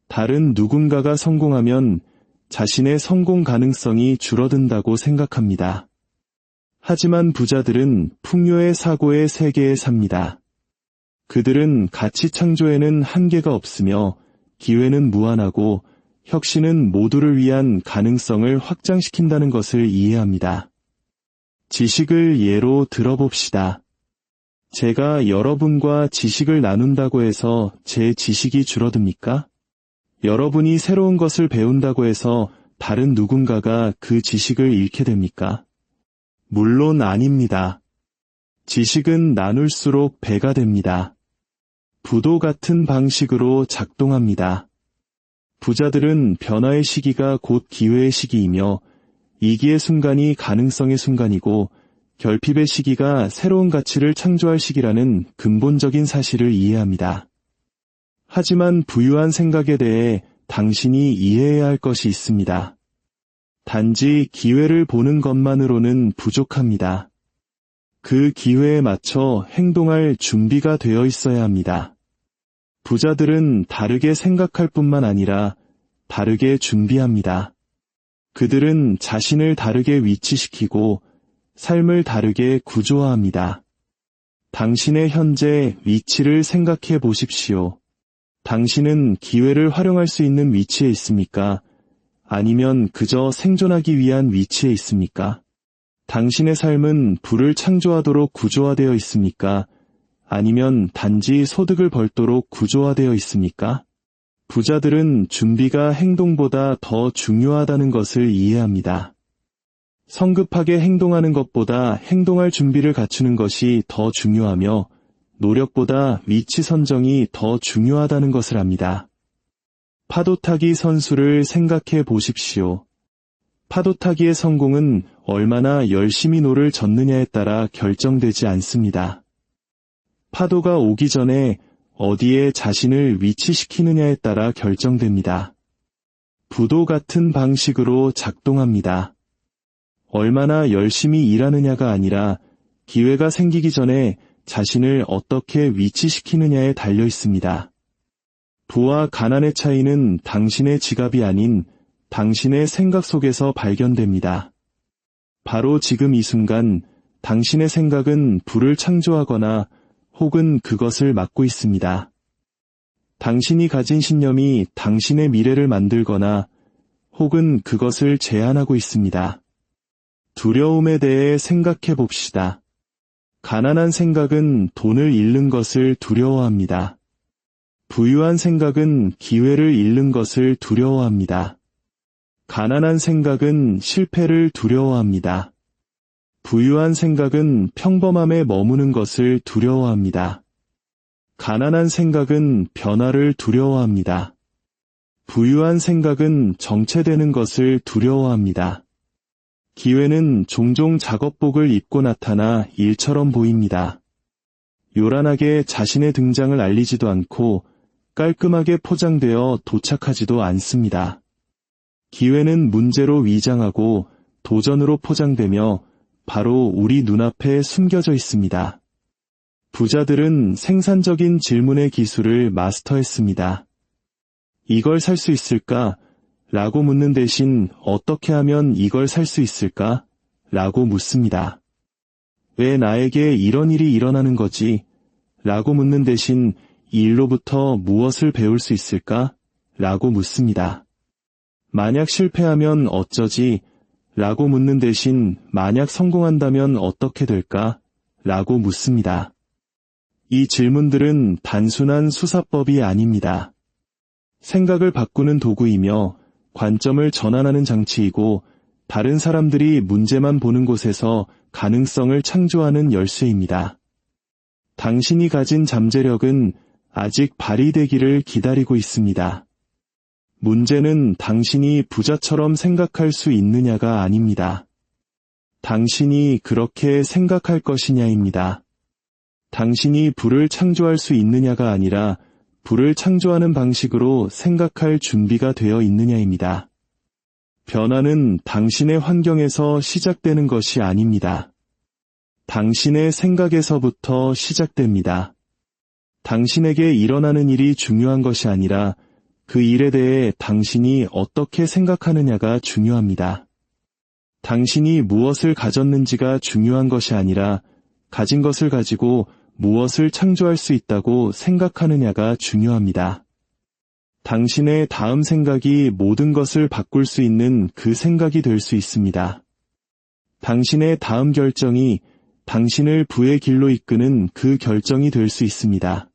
S1: 다른 누군가가 성공하면 자신의 성공 가능성이 줄어든다고 생각합니다. 하지만 부자들은 풍요의 사고의 세계에 삽니다. 그들은 가치 창조에는 한계가 없으며 기회는 무한하고 혁신은 모두를 위한 가능성을 확장시킨다는 것을 이해합니다. 지식을 예로 들어봅시다. 제가 여러분과 지식을 나눈다고 해서 제 지식이 줄어듭니까? 여러분이 새로운 것을 배운다고 해서 다른 누군가가 그 지식을 잃게 됩니까? 물론 아닙니다. 지식은 나눌수록 배가 됩니다. 부도 같은 방식으로 작동합니다. 부자들은 변화의 시기가 곧 기회의 시기이며 위기의 순간이 가능성의 순간이고 결핍의 시기가 새로운 가치를 창조할 시기라는 근본적인 사실을 이해합니다. 하지만 부유한 생각에 대해 당신이 이해해야 할 것이 있습니다. 단지 기회를 보는 것만으로는 부족합니다. 그 기회에 맞춰 행동할 준비가 되어 있어야 합니다. 부자들은 다르게 생각할 뿐만 아니라 다르게 준비합니다. 그들은 자신을 다르게 위치시키고 삶을 다르게 구조화합니다. 당신의 현재 위치를 생각해 보십시오. 당신은 기회를 활용할 수 있는 위치에 있습니까? 아니면 그저 생존하기 위한 위치에 있습니까? 당신의 삶은 부를 창조하도록 구조화되어 있습니까? 아니면 단지 소득을 벌도록 구조화되어 있습니까? 부자들은 준비가 행동보다 더 중요하다는 것을 이해합니다. 성급하게 행동하는 것보다 행동할 준비를 갖추는 것이 더 중요하며 노력보다 위치 선정이 더 중요하다는 것을 압니다. 파도타기 선수를 생각해 보십시오. 파도타기의 성공은 얼마나 열심히 노를 젓느냐에 따라 결정되지 않습니다. 파도가 오기 전에 어디에 자신을 위치시키느냐에 따라 결정됩니다. 부도 같은 방식으로 작동합니다. 얼마나 열심히 일하느냐가 아니라 기회가 생기기 전에 자신을 어떻게 위치시키느냐에 달려 있습니다. 부와 가난의 차이는 당신의 지갑이 아닌 당신의 생각 속에서 발견됩니다. 바로 지금 이 순간 당신의 생각은 부를 창조하거나 혹은 그것을 막고 있습니다. 당신이 가진 신념이 당신의 미래를 만들거나 혹은 그것을 제한하고 있습니다. 두려움에 대해 생각해 봅시다. 가난한 생각은 돈을 잃는 것을 두려워합니다. 부유한 생각은 기회를 잃는 것을 두려워합니다. 가난한 생각은 실패를 두려워합니다. 부유한 생각은 평범함에 머무는 것을 두려워합니다. 가난한 생각은 변화를 두려워합니다. 부유한 생각은 정체되는 것을 두려워합니다. 기회는 종종 작업복을 입고 나타나 일처럼 보입니다. 요란하게 자신의 등장을 알리지도 않고 깔끔하게 포장되어 도착하지도 않습니다. 기회는 문제로 위장하고 도전으로 포장되며 바로 우리 눈앞에 숨겨져 있습니다. 부자들은 생산적인 질문의 기술을 마스터했습니다. 이걸 살 수 있을까? 라고 묻는 대신 어떻게 하면 이걸 살 수 있을까? 라고 묻습니다. 왜 나에게 이런 일이 일어나는 거지? 라고 묻는 대신 이 일로부터 무엇을 배울 수 있을까? 라고 묻습니다. 만약 실패하면 어쩌지? 라고 묻는 대신 만약 성공한다면 어떻게 될까? 라고 묻습니다. 이 질문들은 단순한 수사법이 아닙니다. 생각을 바꾸는 도구이며 관점을 전환하는 장치이고 다른 사람들이 문제만 보는 곳에서 가능성을 창조하는 열쇠입니다. 당신이 가진 잠재력은 아직 발휘되기를 기다리고 있습니다. 문제는 당신이 부자처럼 생각할 수 있느냐가 아닙니다. 당신이 그렇게 생각할 것이냐입니다. 당신이 부를 창조할 수 있느냐가 아니라 부를 창조하는 방식으로 생각할 준비가 되어 있느냐입니다. 변화는 당신의 환경에서 시작되는 것이 아닙니다. 당신의 생각에서부터 시작됩니다. 당신에게 일어나는 일이 중요한 것이 아니라 그 일에 대해 당신이 어떻게 생각하느냐가 중요합니다. 당신이 무엇을 가졌는지가 중요한 것이 아니라 가진 것을 가지고 무엇을 창조할 수 있다고 생각하느냐가 중요합니다. 당신의 다음 생각이 모든 것을 바꿀 수 있는 그 생각이 될 수 있습니다. 당신의 다음 결정이 당신을 부의 길로 이끄는 그 결정이 될 수 있습니다.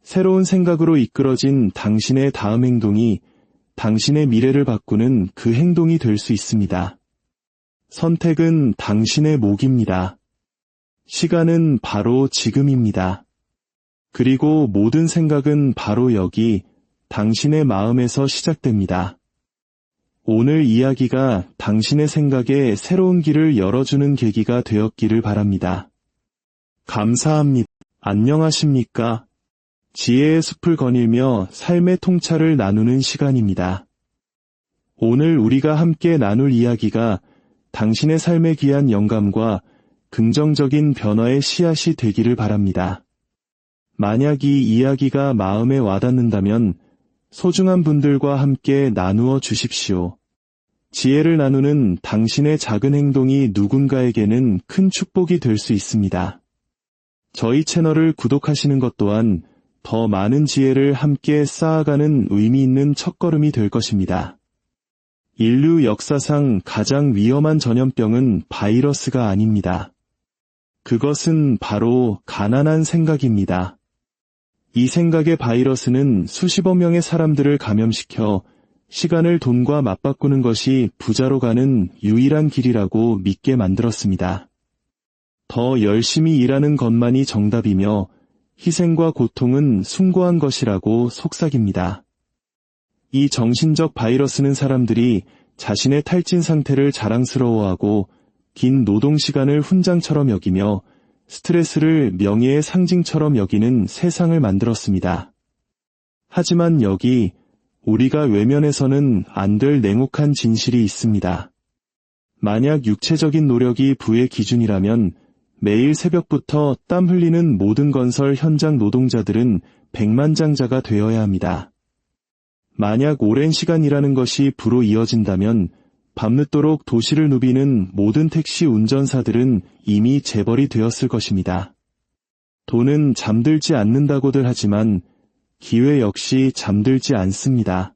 S1: 새로운 생각으로 이끌어진 당신의 다음 행동이 당신의 미래를 바꾸는 그 행동이 될 수 있습니다. 선택은 당신의 몫입니다. 시간은 바로 지금입니다. 그리고 모든 생각은 바로 여기 당신의 마음에서 시작됩니다. 오늘 이야기가 당신의 생각에 새로운 길을 열어주는 계기가 되었기를 바랍니다. 감사합니다. 안녕하십니까? 지혜의 숲을 거닐며 삶의 통찰을 나누는 시간입니다. 오늘 우리가 함께 나눌 이야기가 당신의 삶에 귀한 영감과 긍정적인 변화의 씨앗이 되기를 바랍니다. 만약 이 이야기가 마음에 와닿는다면 소중한 분들과 함께 나누어 주십시오. 지혜를 나누는 당신의 작은 행동이 누군가에게는 큰 축복이 될 수 있습니다. 저희 채널을 구독하시는 것 또한 더 많은 지혜를 함께 쌓아가는 의미 있는 첫걸음이 될 것입니다. 인류 역사상 가장 위험한 전염병은 바이러스가 아닙니다. 그것은 바로 가난한 생각입니다. 이 생각의 바이러스는 수십억 명의 사람들을 감염시켜 시간을 돈과 맞바꾸는 것이 부자로 가는 유일한 길이라고 믿게 만들었습니다. 더 열심히 일하는 것만이 정답이며 희생과 고통은 숭고한 것이라고 속삭입니다. 이 정신적 바이러스는 사람들이 자신의 탈진 상태를 자랑스러워하고 긴 노동 시간을 훈장처럼 여기며 스트레스를 명예의 상징처럼 여기는 세상을 만들었습니다. 하지만 여기 우리가 외면해서는 안 될 냉혹한 진실이 있습니다. 만약 육체적인 노력이 부의 기준이라면 매일 새벽부터 땀 흘리는 모든 건설 현장 노동자들은 백만장자가 되어야 합니다. 만약 오랜 시간 일하는 것이 부로 이어진다면 밤늦도록 도시를 누비는 모든 택시 운전사들은 이미 재벌이 되었을 것입니다. 돈은 잠들지 않는다고들 하지만 기회 역시 잠들지 않습니다.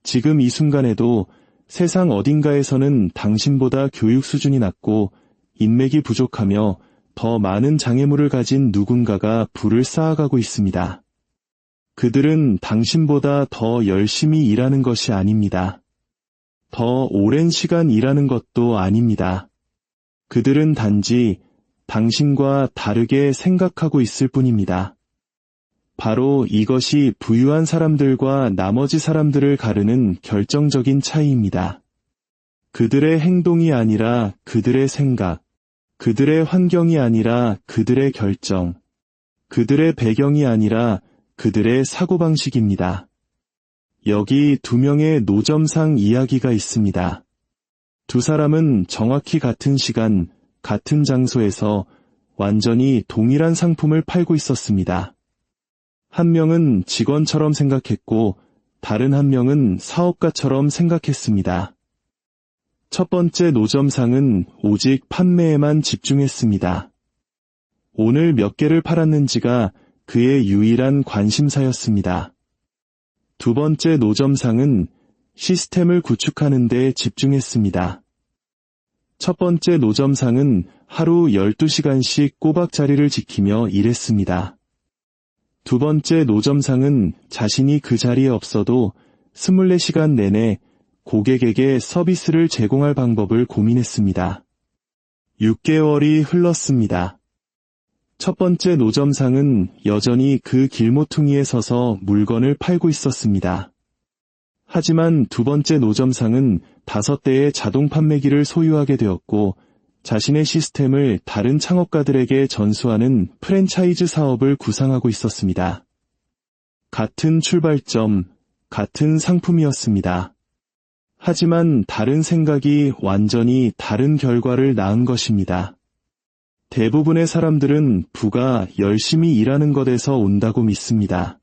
S1: 지금 이 순간에도 세상 어딘가에서는 당신보다 교육 수준이 낮고 인맥이 부족하며 더 많은 장애물을 가진 누군가가 부를 쌓아가고 있습니다. 그들은 당신보다 더 열심히 일하는 것이 아닙니다. 더 오랜 시간 일하는 것도 아닙니다. 그들은 단지 당신과 다르게 생각하고 있을 뿐입니다. 바로 이것이 부유한 사람들과 나머지 사람들을 가르는 결정적인 차이입니다. 그들의 행동이 아니라 그들의 생각, 그들의 환경이 아니라 그들의 결정, 그들의 배경이 아니라 그들의 사고방식입니다. 여기 두 명의 노점상 이야기가 있습니다. 두 사람은 정확히 같은 시간, 같은 장소에서 완전히 동일한 상품을 팔고 있었습니다. 한 명은 직원처럼 생각했고 다른 한 명은 사업가처럼 생각했습니다. 첫 번째 노점상은 오직 판매에만 집중했습니다. 오늘 몇 개를 팔았는지가 그의 유일한 관심사였습니다. 두 번째 노점상은 시스템을 구축하는 데 집중했습니다. 첫 번째 노점상은 하루 12시간씩 꼬박 자리를 지키며 일했습니다. 두 번째 노점상은 자신이 그 자리에 없어도 24시간 내내 고객에게 서비스를 제공할 방법을 고민했습니다. 6개월이 흘렀습니다. 첫 번째 노점상은 여전히 그 길모퉁이에 서서 물건을 팔고 있었습니다. 하지만 두 번째 노점상은 5대의 자동 판매기를 소유하게 되었고 자신의 시스템을 다른 창업가들에게 전수하는 프랜차이즈 사업을 구상하고 있었습니다. 같은 출발점, 같은 상품이었습니다. 하지만 다른 생각이 완전히 다른 결과를 낳은 것입니다. 대부분의 사람들은 부가 열심히 일하는 것에서 온다고 믿습니다.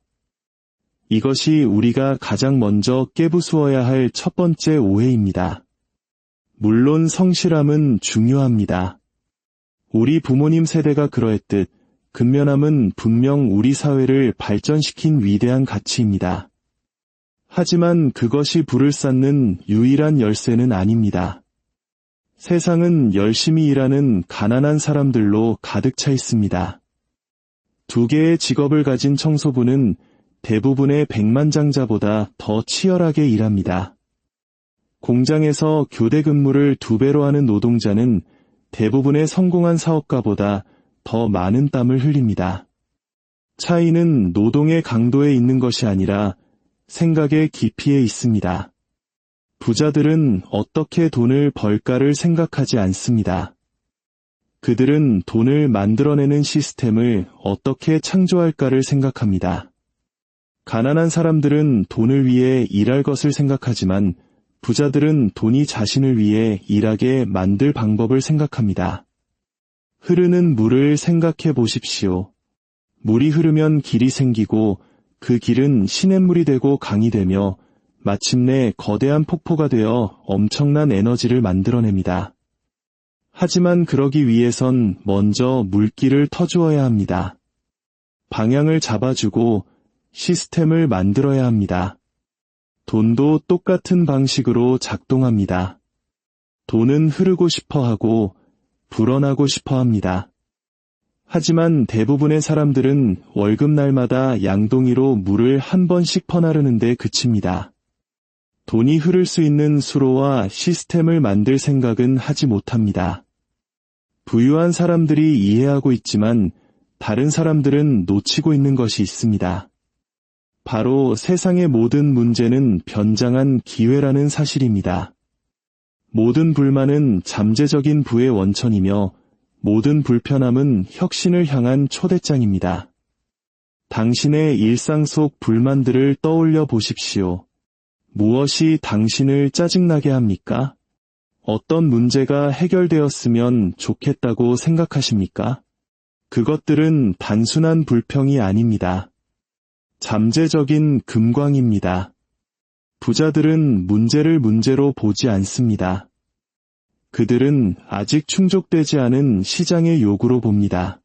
S1: 이것이 우리가 가장 먼저 깨부수어야 할 첫 번째 오해입니다. 물론 성실함은 중요합니다. 우리 부모님 세대가 그러했듯 근면함은 분명 우리 사회를 발전시킨 위대한 가치입니다. 하지만 그것이 부를 쌓는 유일한 열쇠는 아닙니다. 세상은 열심히 일하는 가난한 사람들로 가득 차 있습니다. 2개의 직업을 가진 청소부는 대부분의 백만장자보다 더 치열하게 일합니다. 공장에서 교대 근무를 2배로 하는 노동자는 대부분의 성공한 사업가보다 더 많은 땀을 흘립니다. 차이는 노동의 강도에 있는 것이 아니라 생각의 깊이에 있습니다. 부자들은 어떻게 돈을 벌까를 생각하지 않습니다. 그들은 돈을 만들어내는 시스템을 어떻게 창조할까를 생각합니다. 가난한 사람들은 돈을 위해 일할 것을 생각하지만 부자들은 돈이 자신을 위해 일하게 만들 방법을 생각합니다. 흐르는 물을 생각해 보십시오. 물이 흐르면 길이 생기고 그 길은 시냇물이 되고 강이 되며 마침내 거대한 폭포가 되어 엄청난 에너지를 만들어냅니다. 하지만 그러기 위해선 먼저 물길을 터주어야 합니다. 방향을 잡아주고 시스템을 만들어야 합니다. 돈도 똑같은 방식으로 작동합니다. 돈은 흐르고 싶어 하고 불어나고 싶어 합니다. 하지만 대부분의 사람들은 월급날마다 양동이로 물을 한 번씩 퍼나르는데 그칩니다. 돈이 흐를 수 있는 수로와 시스템을 만들 생각은 하지 못합니다. 부유한 사람들이 이해하고 있지만 다른 사람들은 놓치고 있는 것이 있습니다. 바로 세상의 모든 문제는 변장한 기회라는 사실입니다. 모든 불만은 잠재적인 부의 원천이며 모든 불편함은 혁신을 향한 초대장입니다. 당신의 일상 속 불만들을 떠올려 보십시오. 무엇이 당신을 짜증나게 합니까? 어떤 문제가 해결되었으면 좋겠다고 생각하십니까? 그것들은 단순한 불평이 아닙니다. 잠재적인 금광입니다. 부자들은 문제를 문제로 보지 않습니다. 그들은 아직 충족되지 않은 시장의 요구로 봅니다.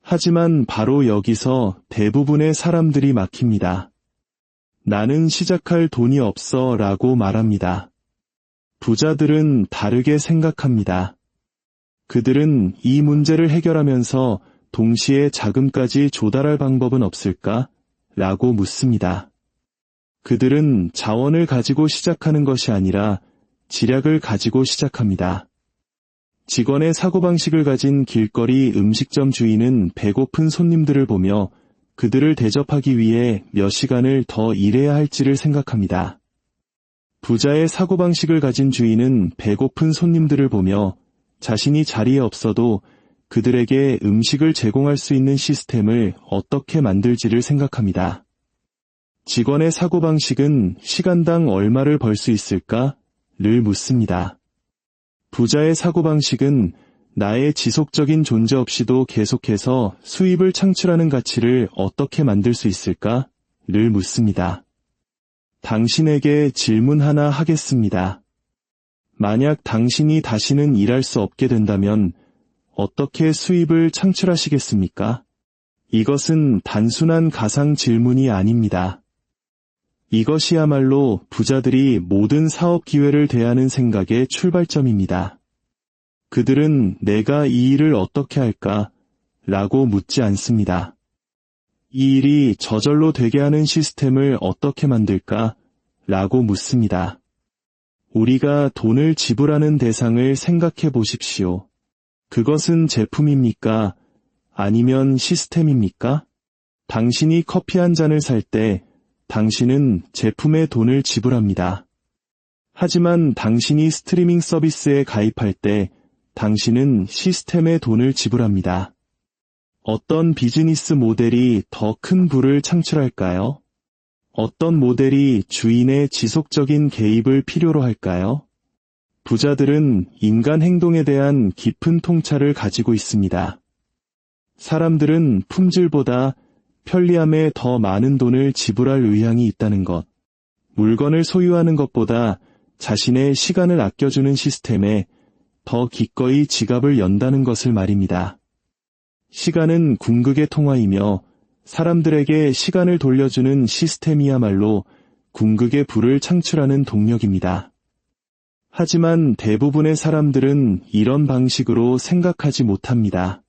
S1: 하지만 바로 여기서 대부분의 사람들이 막힙니다. 나는 시작할 돈이 없어 라고 말합니다. 부자들은 다르게 생각합니다. 그들은 이 문제를 해결하면서 동시에 자금까지 조달할 방법은 없을까? 라고 묻습니다. 그들은 자원을 가지고 시작하는 것이 아니라 지략을 가지고 시작합니다. 직원의 사고방식을 가진 길거리 음식점 주인은 배고픈 손님들을 보며 그들을 대접하기 위해 몇 시간을 더 일해야 할지를 생각합니다. 부자의 사고방식을 가진 주인은 배고픈 손님들을 보며 자신이 자리에 없어도 그들에게 음식을 제공할 수 있는 시스템을 어떻게 만들지를 생각합니다. 직원의 사고방식은 시간당 얼마를 벌 수 있을까? 를 묻습니다. 부자의 사고방식은 나의 지속적인 존재 없이도 계속해서 수입을 창출하는 가치를 어떻게 만들 수 있을까? 를 묻습니다. 당신에게 질문 하나 하겠습니다. 만약 당신이 다시는 일할 수 없게 된다면 어떻게 수입을 창출하시겠습니까? 이것은 단순한 가상 질문이 아닙니다. 이것이야말로 부자들이 모든 사업 기회를 대하는 생각의 출발점입니다. 그들은 내가 이 일을 어떻게 할까? 라고 묻지 않습니다. 이 일이 저절로 되게 하는 시스템을 어떻게 만들까? 라고 묻습니다. 우리가 돈을 지불하는 대상을 생각해 보십시오. 그것은 제품입니까? 아니면 시스템입니까? 당신이 커피 한 잔을 살 때 당신은 제품에 돈을 지불합니다. 하지만 당신이 스트리밍 서비스에 가입할 때 당신은 시스템에 돈을 지불합니다. 어떤 비즈니스 모델이 더 큰 부를 창출할까요? 어떤 모델이 주인의 지속적인 개입을 필요로 할까요? 부자들은 인간 행동에 대한 깊은 통찰을 가지고 있습니다. 사람들은 품질보다 편리함에 더 많은 돈을 지불할 의향이 있다는 것, 물건을 소유하는 것보다 자신의 시간을 아껴주는 시스템에 더 기꺼이 지갑을 연다는 것을 말입니다. 시간은 궁극의 통화이며 사람들에게 시간을 돌려주는 시스템이야말로 궁극의 부를 창출하는 동력입니다. 하지만 대부분의 사람들은 이런 방식으로 생각하지 못합니다.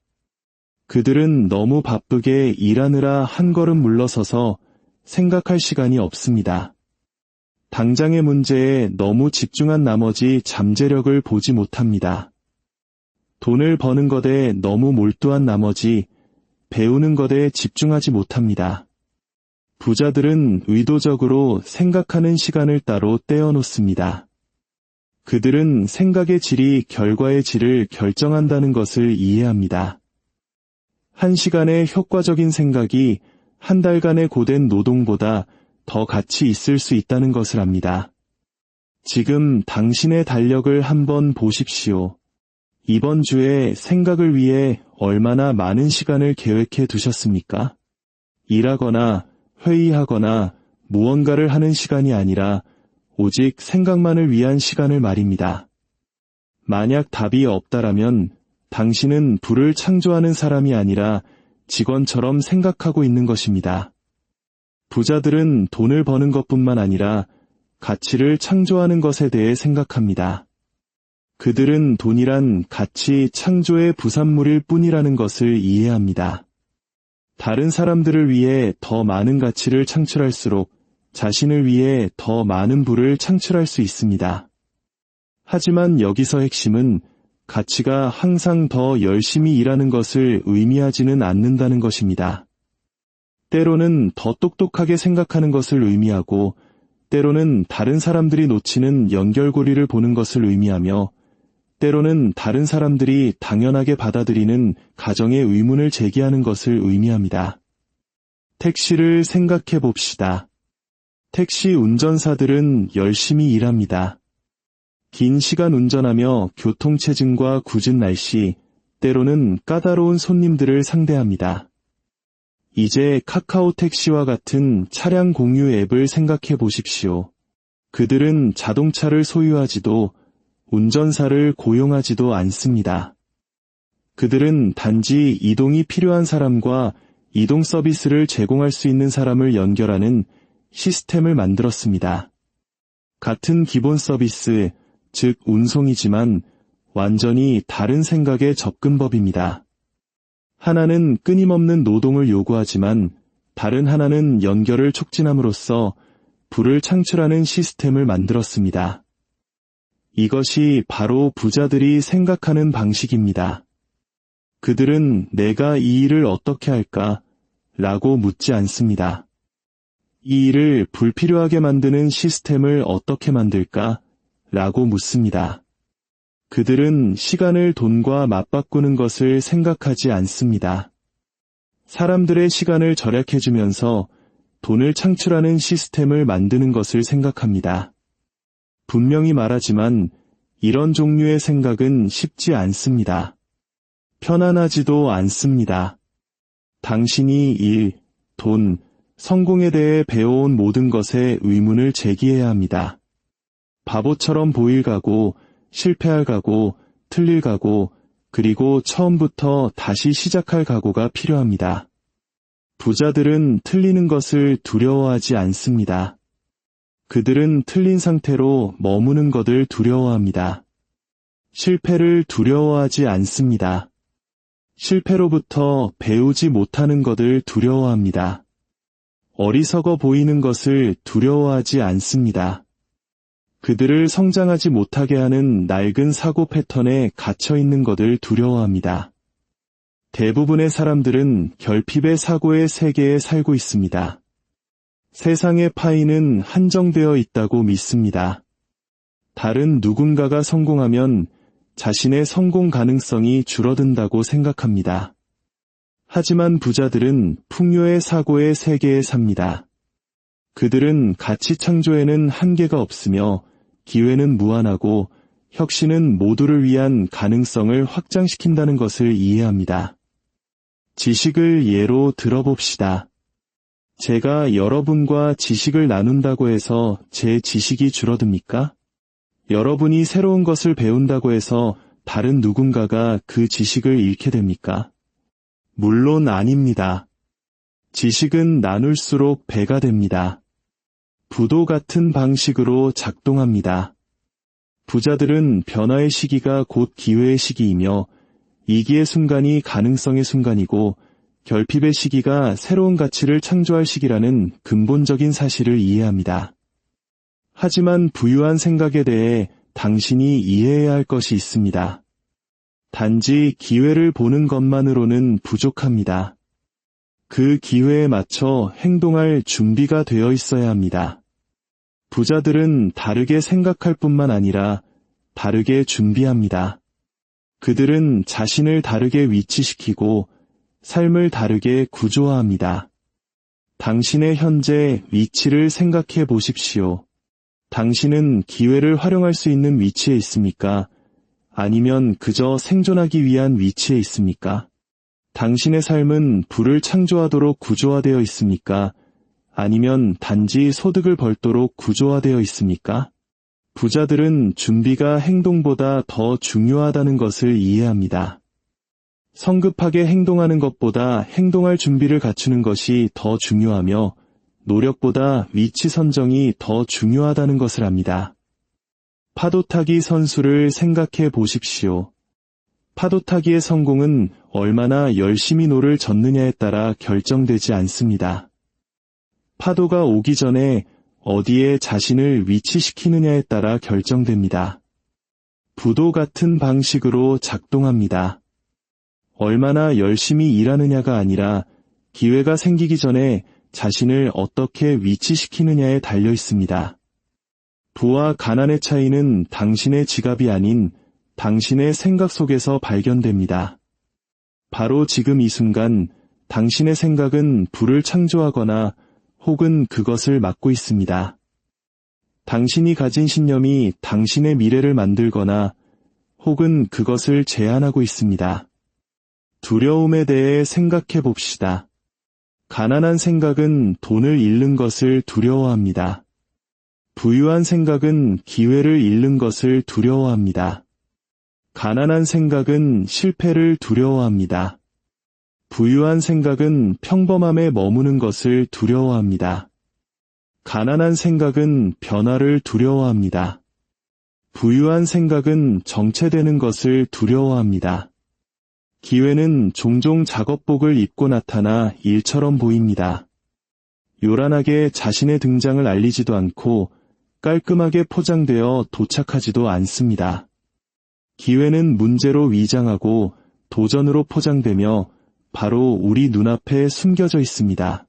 S1: 그들은 너무 바쁘게 일하느라 한 걸음 물러서서 생각할 시간이 없습니다. 당장의 문제에 너무 집중한 나머지 잠재력을 보지 못합니다. 돈을 버는 것에 너무 몰두한 나머지 배우는 것에 집중하지 못합니다. 부자들은 의도적으로 생각하는 시간을 따로 떼어놓습니다. 그들은 생각의 질이 결과의 질을 결정한다는 것을 이해합니다. 한 시간의 효과적인 생각이 한 달간의 고된 노동보다 더 가치 있을 수 있다는 것을 압니다. 지금 당신의 달력을 한번 보십시오. 이번 주에 생각을 위해 얼마나 많은 시간을 계획해 두셨습니까? 일하거나 회의하거나 무언가를 하는 시간이 아니라 오직 생각만을 위한 시간을 말입니다. 만약 답이 없다라면 당신은 부를 창조하는 사람이 아니라 직원처럼 생각하고 있는 것입니다. 부자들은 돈을 버는 것뿐만 아니라 가치를 창조하는 것에 대해 생각합니다. 그들은 돈이란 가치 창조의 부산물일 뿐이라는 것을 이해합니다. 다른 사람들을 위해 더 많은 가치를 창출할수록 자신을 위해 더 많은 부를 창출할 수 있습니다. 하지만 여기서 핵심은 가치가 항상 더 열심히 일하는 것을 의미하지는 않는다는 것입니다. 때로는 더 똑똑하게 생각하는 것을 의미하고, 때로는 다른 사람들이 놓치는 연결고리를 보는 것을 의미하며, 때로는 다른 사람들이 당연하게 받아들이는 가정의 의문을 제기하는 것을 의미합니다. 택시를 생각해 봅시다. 택시 운전사들은 열심히 일합니다. 긴 시간 운전하며 교통체증과 궂은 날씨, 때로는 까다로운 손님들을 상대합니다. 이제 카카오 택시와 같은 차량 공유 앱을 생각해 보십시오. 그들은 자동차를 소유하지도 운전사를 고용하지도 않습니다. 그들은 단지 이동이 필요한 사람과 이동 서비스를 제공할 수 있는 사람을 연결하는 시스템을 만들었습니다. 같은 기본 서비스, 즉 운송이지만 완전히 다른 생각의 접근법입니다. 하나는 끊임없는 노동을 요구하지만 다른 하나는 연결을 촉진함으로써 부를 창출하는 시스템을 만들었습니다. 이것이 바로 부자들이 생각하는 방식입니다. 그들은 내가 이 일을 어떻게 할까? 라고 묻지 않습니다. 이 일을 불필요하게 만드는 시스템을 어떻게 만들까? 라고 묻습니다. 그들은 시간을 돈과 맞바꾸는 것을 생각하지 않습니다. 사람들의 시간을 절약해주면서 돈을 창출하는 시스템을 만드는 것을 생각합니다. 분명히 말하지만 이런 종류의 생각은 쉽지 않습니다. 편안하지도 않습니다. 당신이 일, 돈, 성공에 대해 배워온 모든 것에 의문을 제기해야 합니다. 바보처럼 보일 각오, 실패할 각오, 틀릴 각오, 그리고 처음부터 다시 시작할 각오가 필요합니다. 부자들은 틀리는 것을 두려워하지 않습니다. 그들은 틀린 상태로 머무는 것을 두려워합니다. 실패를 두려워하지 않습니다. 실패로부터 배우지 못하는 것을 두려워합니다. 어리석어 보이는 것을 두려워하지 않습니다. 그들을 성장하지 못하게 하는 낡은 사고 패턴에 갇혀 있는 것을 두려워합니다. 대부분의 사람들은 결핍의 사고의 세계에 살고 있습니다. 세상의 파이는 한정되어 있다고 믿습니다. 다른 누군가가 성공하면 자신의 성공 가능성이 줄어든다고 생각합니다. 하지만 부자들은 풍요의 사고의 세계에 삽니다. 그들은 가치 창조에는 한계가 없으며 기회는 무한하고 혁신은 모두를 위한 가능성을 확장시킨다는 것을 이해합니다. 지식을 예로 들어봅시다. 제가 여러분과 지식을 나눈다고 해서 제 지식이 줄어듭니까? 여러분이 새로운 것을 배운다고 해서 다른 누군가가 그 지식을 잃게 됩니까? 물론 아닙니다. 지식은 나눌수록 배가 됩니다. 부도 같은 방식으로 작동합니다. 부자들은 변화의 시기가 곧 기회의 시기이며 위기의 순간이 가능성의 순간이고 결핍의 시기가 새로운 가치를 창조할 시기라는 근본적인 사실을 이해합니다. 하지만 부유한 생각에 대해 당신이 이해해야 할 것이 있습니다. 단지 기회를 보는 것만으로는 부족합니다. 그 기회에 맞춰 행동할 준비가 되어 있어야 합니다. 부자들은 다르게 생각할 뿐만 아니라 다르게 준비합니다. 그들은 자신을 다르게 위치시키고 삶을 다르게 구조화합니다. 당신의 현재 위치를 생각해 보십시오. 당신은 기회를 활용할 수 있는 위치에 있습니까? 아니면 그저 생존하기 위한 위치에 있습니까? 당신의 삶은 부를 창조하도록 구조화되어 있습니까? 아니면 단지 소득을 벌도록 구조화되어 있습니까? 부자들은 준비가 행동보다 더 중요하다는 것을 이해합니다. 성급하게 행동하는 것보다 행동할 준비를 갖추는 것이 더 중요하며 노력보다 위치 선정이 더 중요하다는 것을 압니다. 파도타기 선수를 생각해 보십시오. 파도타기의 성공은 얼마나 열심히 노를 젓느냐에 따라 결정되지 않습니다. 파도가 오기 전에 어디에 자신을 위치시키느냐에 따라 결정됩니다. 부도 같은 방식으로 작동합니다. 얼마나 열심히 일하느냐가 아니라 기회가 생기기 전에 자신을 어떻게 위치시키느냐에 달려 있습니다. 부와 가난의 차이는 당신의 지갑이 아닌 당신의 생각 속에서 발견됩니다. 바로 지금 이 순간 당신의 생각은 부를 창조하거나 혹은 그것을 막고 있습니다. 당신이 가진 신념이 당신의 미래를 만들거나 혹은 그것을 제한하고 있습니다. 두려움에 대해 생각해 봅시다. 가난한 생각은 돈을 잃는 것을 두려워합니다. 부유한 생각은 기회를 잃는 것을 두려워합니다. 가난한 생각은 실패를 두려워합니다. 부유한 생각은 평범함에 머무는 것을 두려워합니다. 가난한 생각은 변화를 두려워합니다. 부유한 생각은 정체되는 것을 두려워합니다. 기회는 종종 작업복을 입고 나타나 일처럼 보입니다. 요란하게 자신의 등장을 알리지도 않고 깔끔하게 포장되어 도착하지도 않습니다. 기회는 문제로 위장하고 도전으로 포장되며 바로 우리 눈앞에 숨겨져 있습니다.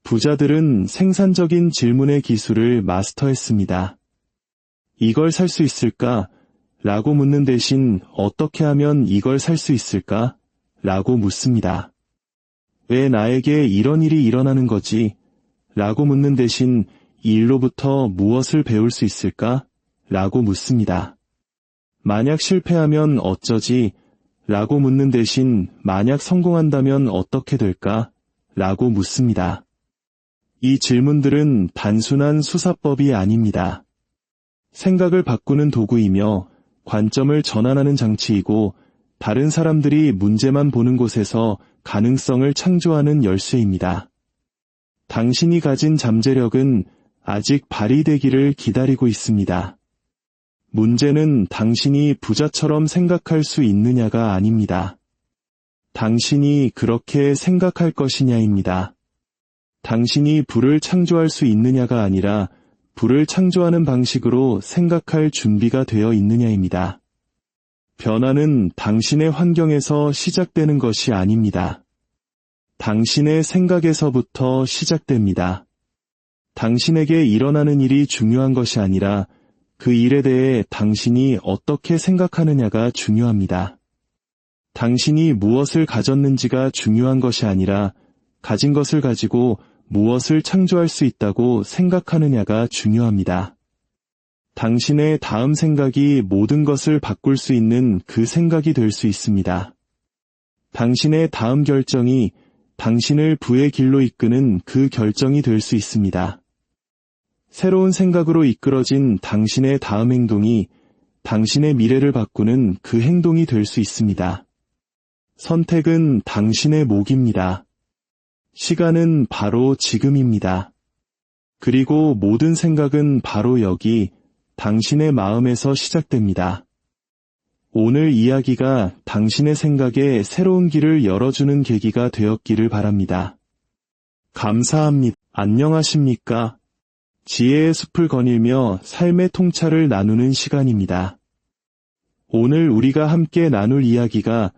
S1: 부자들은 생산적인 질문의 기술을 마스터했습니다. 이걸 살 수 있을까? 라고 묻는 대신 어떻게 하면 이걸 살 수 있을까? 라고 묻습니다. 왜 나에게 이런 일이 일어나는 거지? 라고 묻는 대신 이 일로부터 무엇을 배울 수 있을까? 라고 묻습니다. 만약 실패하면 어쩌지? 라고 묻는 대신 만약 성공한다면 어떻게 될까? 라고 묻습니다. 이 질문들은 단순한 수사법이 아닙니다. 생각을 바꾸는 도구이며 관점을 전환하는 장치이고 다른 사람들이 문제만 보는 곳에서 가능성을 창조하는 열쇠입니다. 당신이 가진 잠재력은 아직 발휘되기를 기다리고 있습니다. 문제는 당신이 부자처럼 생각할 수 있느냐가 아닙니다. 당신이 그렇게 생각할 것이냐입니다. 당신이 부를 창조할 수 있느냐가 아니라 부를 창조하는 방식으로 생각할 준비가 되어 있느냐입니다. 변화는 당신의 환경에서 시작되는 것이 아닙니다. 당신의 생각에서부터 시작됩니다. 당신에게 일어나는 일이 중요한 것이 아니라 그 일에 대해 당신이 어떻게 생각하느냐가 중요합니다. 당신이 무엇을 가졌는지가 중요한 것이 아니라 가진 것을 가지고 무엇을 창조할 수 있다고 생각하느냐가 중요합니다. 당신의 다음 생각이 모든 것을 바꿀 수 있는 그 생각이 될 수 있습니다. 당신의 다음 결정이 당신을 부의 길로 이끄는 그 결정이 될 수 있습니다. 새로운 생각으로 이끌어진 당신의 다음 행동이 당신의 미래를 바꾸는 그 행동이 될 수 있습니다. 선택은 당신의 몫입니다. 시간은 바로 지금입니다. 그리고 모든 생각은 바로 여기 당신의 마음에서 시작됩니다. 오늘 이야기가 당신의 생각에 새로운 길을 열어주는 계기가 되었기를 바랍니다. 감사합니다. 안녕하십니까? 지혜의 숲을 거닐며 삶의 통찰을 나누는 시간입니다. 오늘 우리가 함께 나눌 이야기가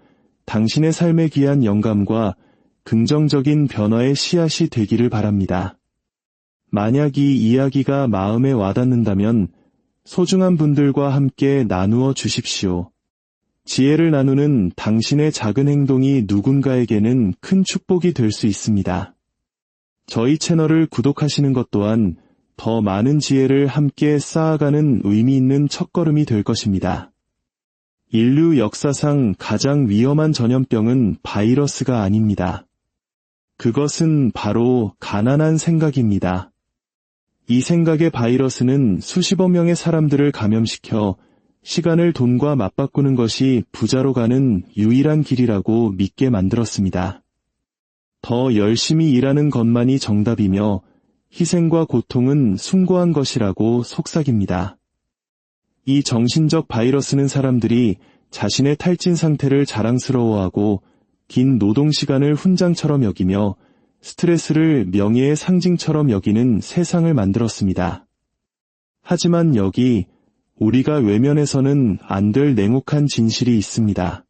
S1: 당신의 삶에 귀한 영감과 긍정적인 변화의 씨앗이 되기를 바랍니다. 만약 이 이야기가 마음에 와닿는다면 소중한 분들과 함께 나누어 주십시오. 지혜를 나누는 당신의 작은 행동이 누군가에게는 큰 축복이 될 수 있습니다. 저희 채널을 구독하시는 것 또한 더 많은 지혜를 함께 쌓아가는 의미 있는 첫걸음이 될 것입니다. 인류 역사상 가장 위험한 전염병은 바이러스가 아닙니다. 그것은 바로 가난한 생각입니다. 이 생각의 바이러스는 수십억 명의 사람들을 감염시켜 시간을 돈과 맞바꾸는 것이 부자로 가는 유일한 길이라고 믿게 만들었습니다. 더 열심히 일하는 것만이 정답이며 희생과 고통은 숭고한 것이라고 속삭입니다. 이 정신적 바이러스는 사람들이 자신의 탈진 상태를 자랑스러워하고 긴 노동 시간을 훈장처럼 여기며 스트레스를 명예의 상징처럼 여기는 세상을 만들었습니다. 하지만 여기 우리가 외면해서는 안 될 냉혹한 진실이 있습니다.